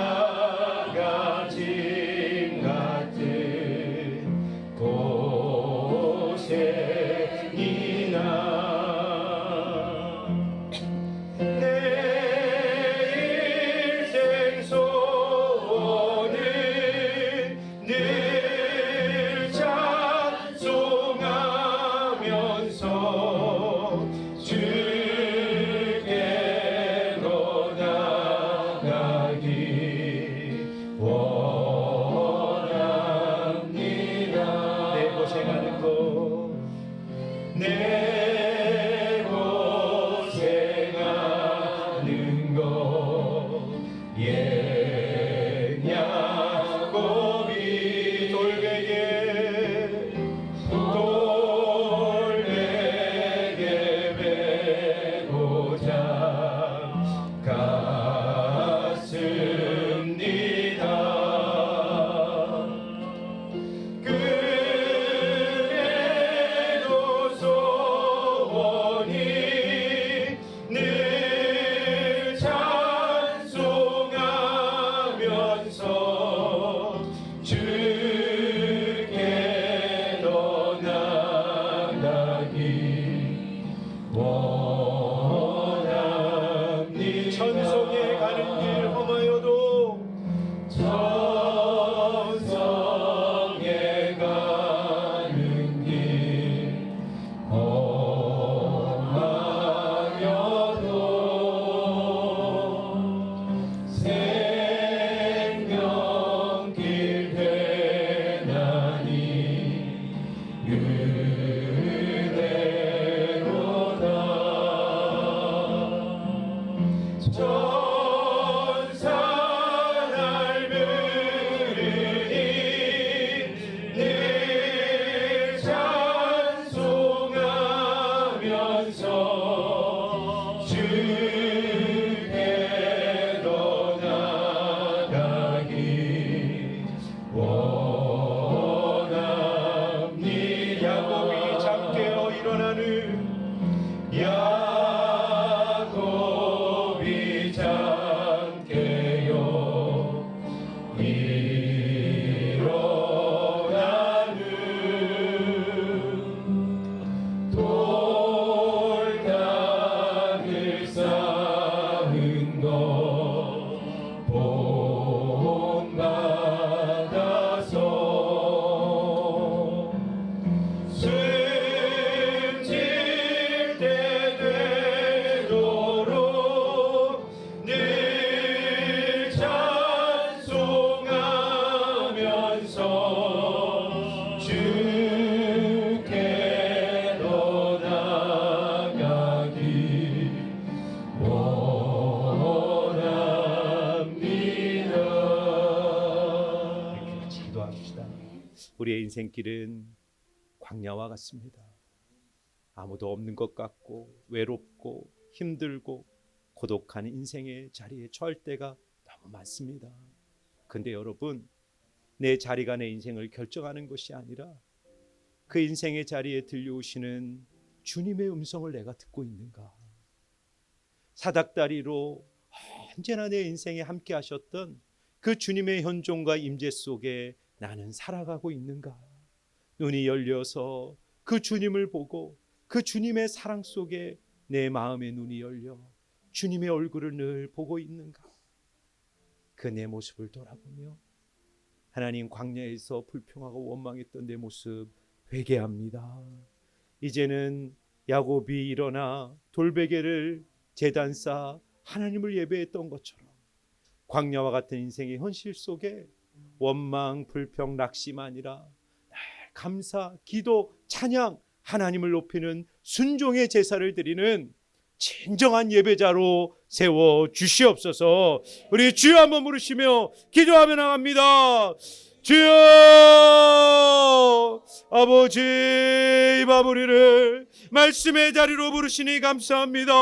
십자가 짐 같은 고생이나 내 고생하는 거 옛 야곱이 돌베개 메고자 갔습니다. 천성에 가는 길 험하여도 천성에 가는 길 험하여도 생명길 되나니 전사 날 부르니 늘 찬송하면서 주께로 나가기 원합니다. 야곱이 잠 깨어 일어나는 야곱이 잠 우리의 인생길은 광야와 같습니다. 아무도 없는 것 같고 외롭고 힘들고 고독한 인생의 자리에 처할 때가 너무 많습니다. 근데 여러분, 내 자리가 내 인생을 결정하는 것이 아니라 그 인생의 자리에 들려오시는 주님의 음성을 내가 듣고 있는가? 사닥다리로 언제나 내 인생에 함께 하셨던 그 주님의 현존과 임재 속에 나는 살아가고 있는가? 눈이 열려서 그 주님을 보고 그 주님의 사랑 속에 내 마음의 눈이 열려 주님의 얼굴을 늘 보고 있는가? 그 내 모습을 돌아보며 하나님, 광야에서 불평하고 원망했던 내 모습 회개합니다. 이제는 야곱이 일어나 돌베개를 제단 쌓아 하나님을 예배했던 것처럼 광야와 같은 인생의 현실 속에 원망, 불평, 낙심 아니라 감사, 기도, 찬양, 하나님을 높이는 순종의 제사를 드리는 진정한 예배자로 세워 주시옵소서. 우리 주여 한번 부르시며 기도하며 나갑니다. 주여, 아버지, 이 밤 우리를 말씀의 자리로 부르시니 감사합니다.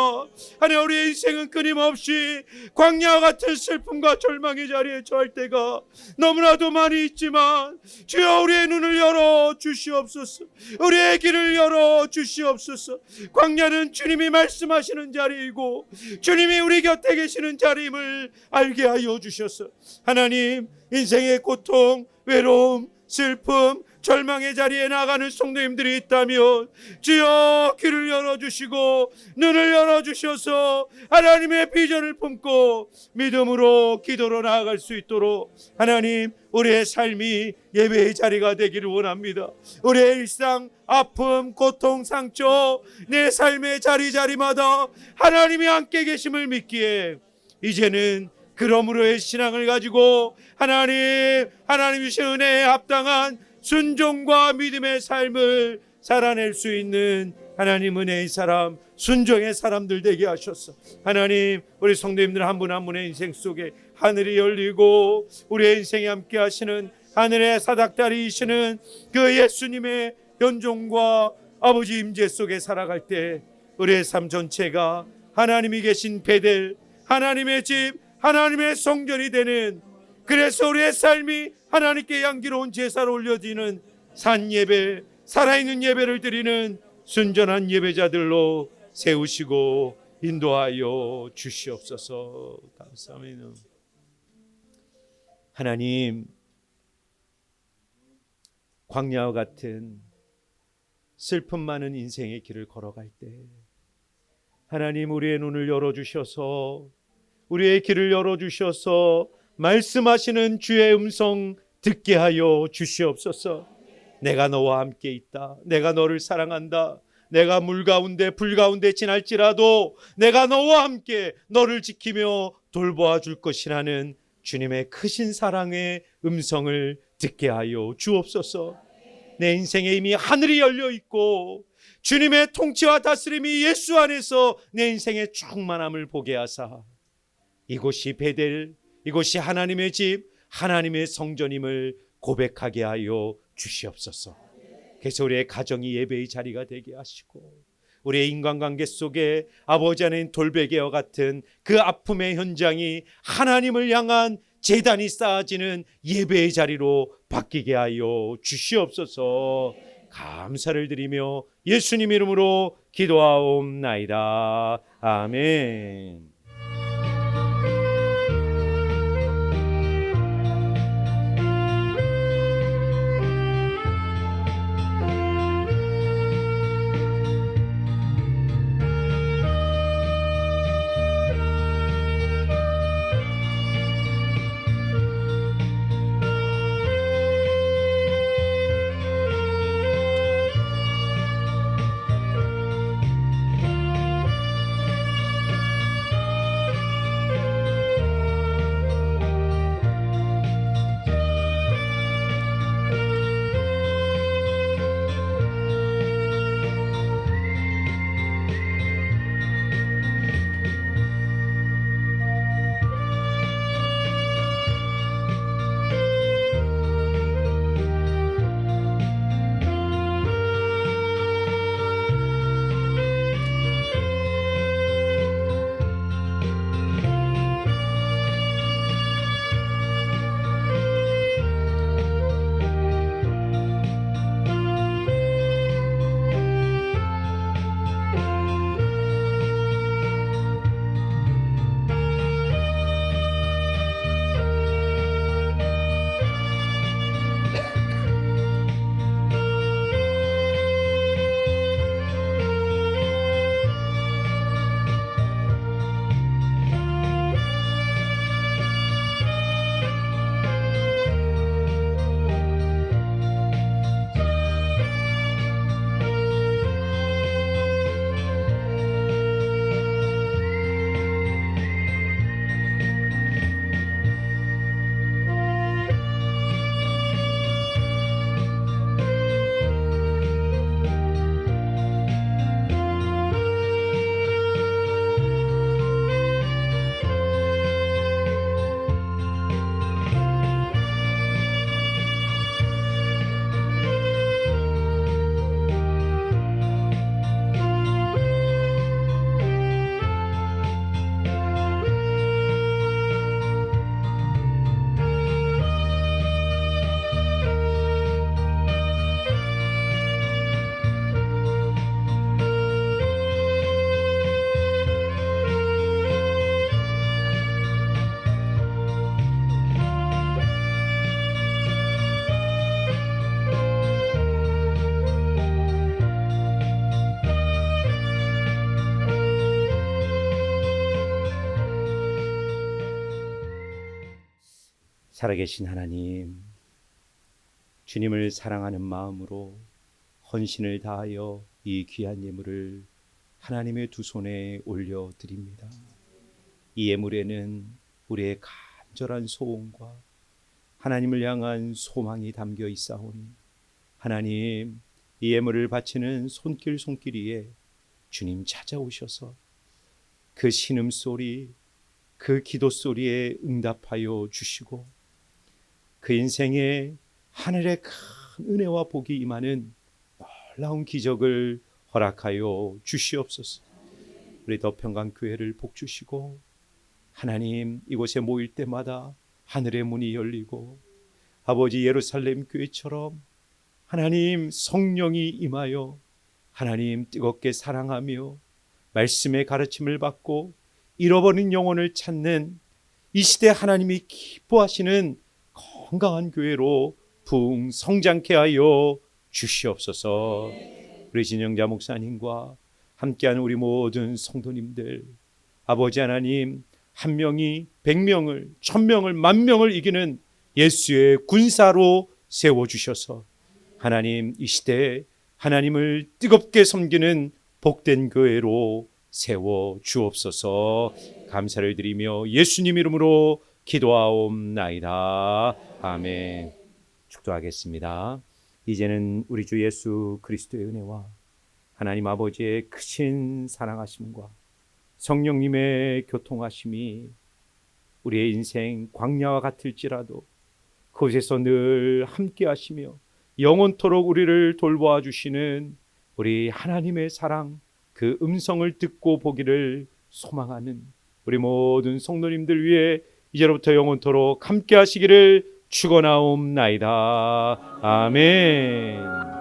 하나님, 우리의 인생은 끊임없이 광야와 같은 슬픔과 절망의 자리에 처할 때가 너무나도 많이 있지만 주여, 우리의 눈을 열어 주시옵소서. 우리의 길을 열어 주시옵소서. 광야는 주님이 말씀하시는 자리이고 주님이 우리 곁에 계시는 자리임을 알게 하여 주셔서 하나님, 인생의 고통, 외로움, 슬픔, 절망의 자리에 나가는 성도님들이 있다면 주여, 귀를 열어주시고 눈을 열어주셔서 하나님의 비전을 품고 믿음으로 기도로 나아갈 수 있도록 하나님, 우리의 삶이 예배의 자리가 되기를 원합니다. 우리의 일상, 아픔, 고통, 상처, 내 삶의 자리자리마다 하나님이 함께 계심을 믿기에 이제는 그러므로의 신앙을 가지고 하나님 주신 은혜에 합당한 순종과 믿음의 삶을 살아낼 수 있는 하나님 은혜의 사람, 순종의 사람들 되게 하셔서 하나님, 우리 성도님들 한 분 한 분의 인생 속에 하늘이 열리고 우리의 인생에 함께 하시는 하늘의 사닥다리이시는 그 예수님의 현존과 아버지 임재 속에 살아갈 때 우리의 삶 전체가 하나님이 계신 베델, 하나님의 집, 하나님의 성전이 되는, 그래서 우리의 삶이 하나님께 향기로운 제사로 올려지는 산 예배, 살아있는 예배를 드리는 순전한 예배자들로 세우시고 인도하여 주시옵소서. 감사합니다. 하나님, 광야와 같은 슬픔 많은 인생의 길을 걸어갈 때 하나님, 우리의 눈을 열어주셔서 우리의 길을 열어주셔서 말씀하시는 주의 음성 듣게 하여 주시옵소서. 내가 너와 함께 있다. 내가 너를 사랑한다. 내가 물 가운데 불 가운데 지날지라도 내가 너와 함께 너를 지키며 돌보아 줄 것이라는 주님의 크신 사랑의 음성을 듣게 하여 주옵소서. 내 인생에 이미 하늘이 열려 있고 주님의 통치와 다스림이 예수 안에서 내 인생의 충만함을 보게 하사 이곳이 베델, 이곳이 하나님의 집, 하나님의 성전임을 고백하게 하여 주시옵소서. 그래서 우리의 가정이 예배의 자리가 되게 하시고 우리의 인간관계 속에 아버지 하나님 돌베개와 같은 그 아픔의 현장이 하나님을 향한 제단이 쌓아지는 예배의 자리로 바뀌게 하여 주시옵소서. 감사를 드리며 예수님 이름으로 기도하옵나이다. 아멘. 살아계신 하나님, 주님을 사랑하는 마음으로 헌신을 다하여 이 귀한 예물을 하나님의 두 손에 올려드립니다. 이 예물에는 우리의 간절한 소원과 하나님을 향한 소망이 담겨 있사오니 하나님, 이 예물을 바치는 손길손길 주님 찾아오셔서 그 신음소리, 그 기도소리에 응답하여 주시고 그 인생에 하늘의 큰 은혜와 복이 임하는 놀라운 기적을 허락하여 주시옵소서. 우리 더평강교회를 복주시고 하나님, 이곳에 모일 때마다 하늘의 문이 열리고 아버지 예루살렘 교회처럼 하나님 성령이 임하여 하나님 뜨겁게 사랑하며 말씀의 가르침을 받고 잃어버린 영혼을 찾는 이 시대 하나님이 기뻐하시는 건강한 교회로 부흥 성장케 하여 주시옵소서. 우리 진영자 목사님과 함께하는 우리 모든 성도님들, 아버지 하나님, 한 명이 100명을 1000명을 10,000명을 이기는 예수의 군사로 세워주셔서 하나님, 이 시대에 하나님을 뜨겁게 섬기는 복된 교회로 세워 주옵소서. 감사를 드리며 예수님 이름으로 기도하옵나이다. 아멘. 축도하겠습니다. 이제는 우리 주 예수 그리스도의 은혜와 하나님 아버지의 크신 사랑하심과 성령님의 교통하심이 우리의 인생 광야와 같을지라도 그곳에서 늘 함께 하시며 영원토록 우리를 돌보아 주시는 우리 하나님의 사랑, 그 음성을 듣고 보기를 소망하는 우리 모든 성도님들 위해 이제로부터 영원토록 함께 하시기를 축원하옵나이다. 아멘.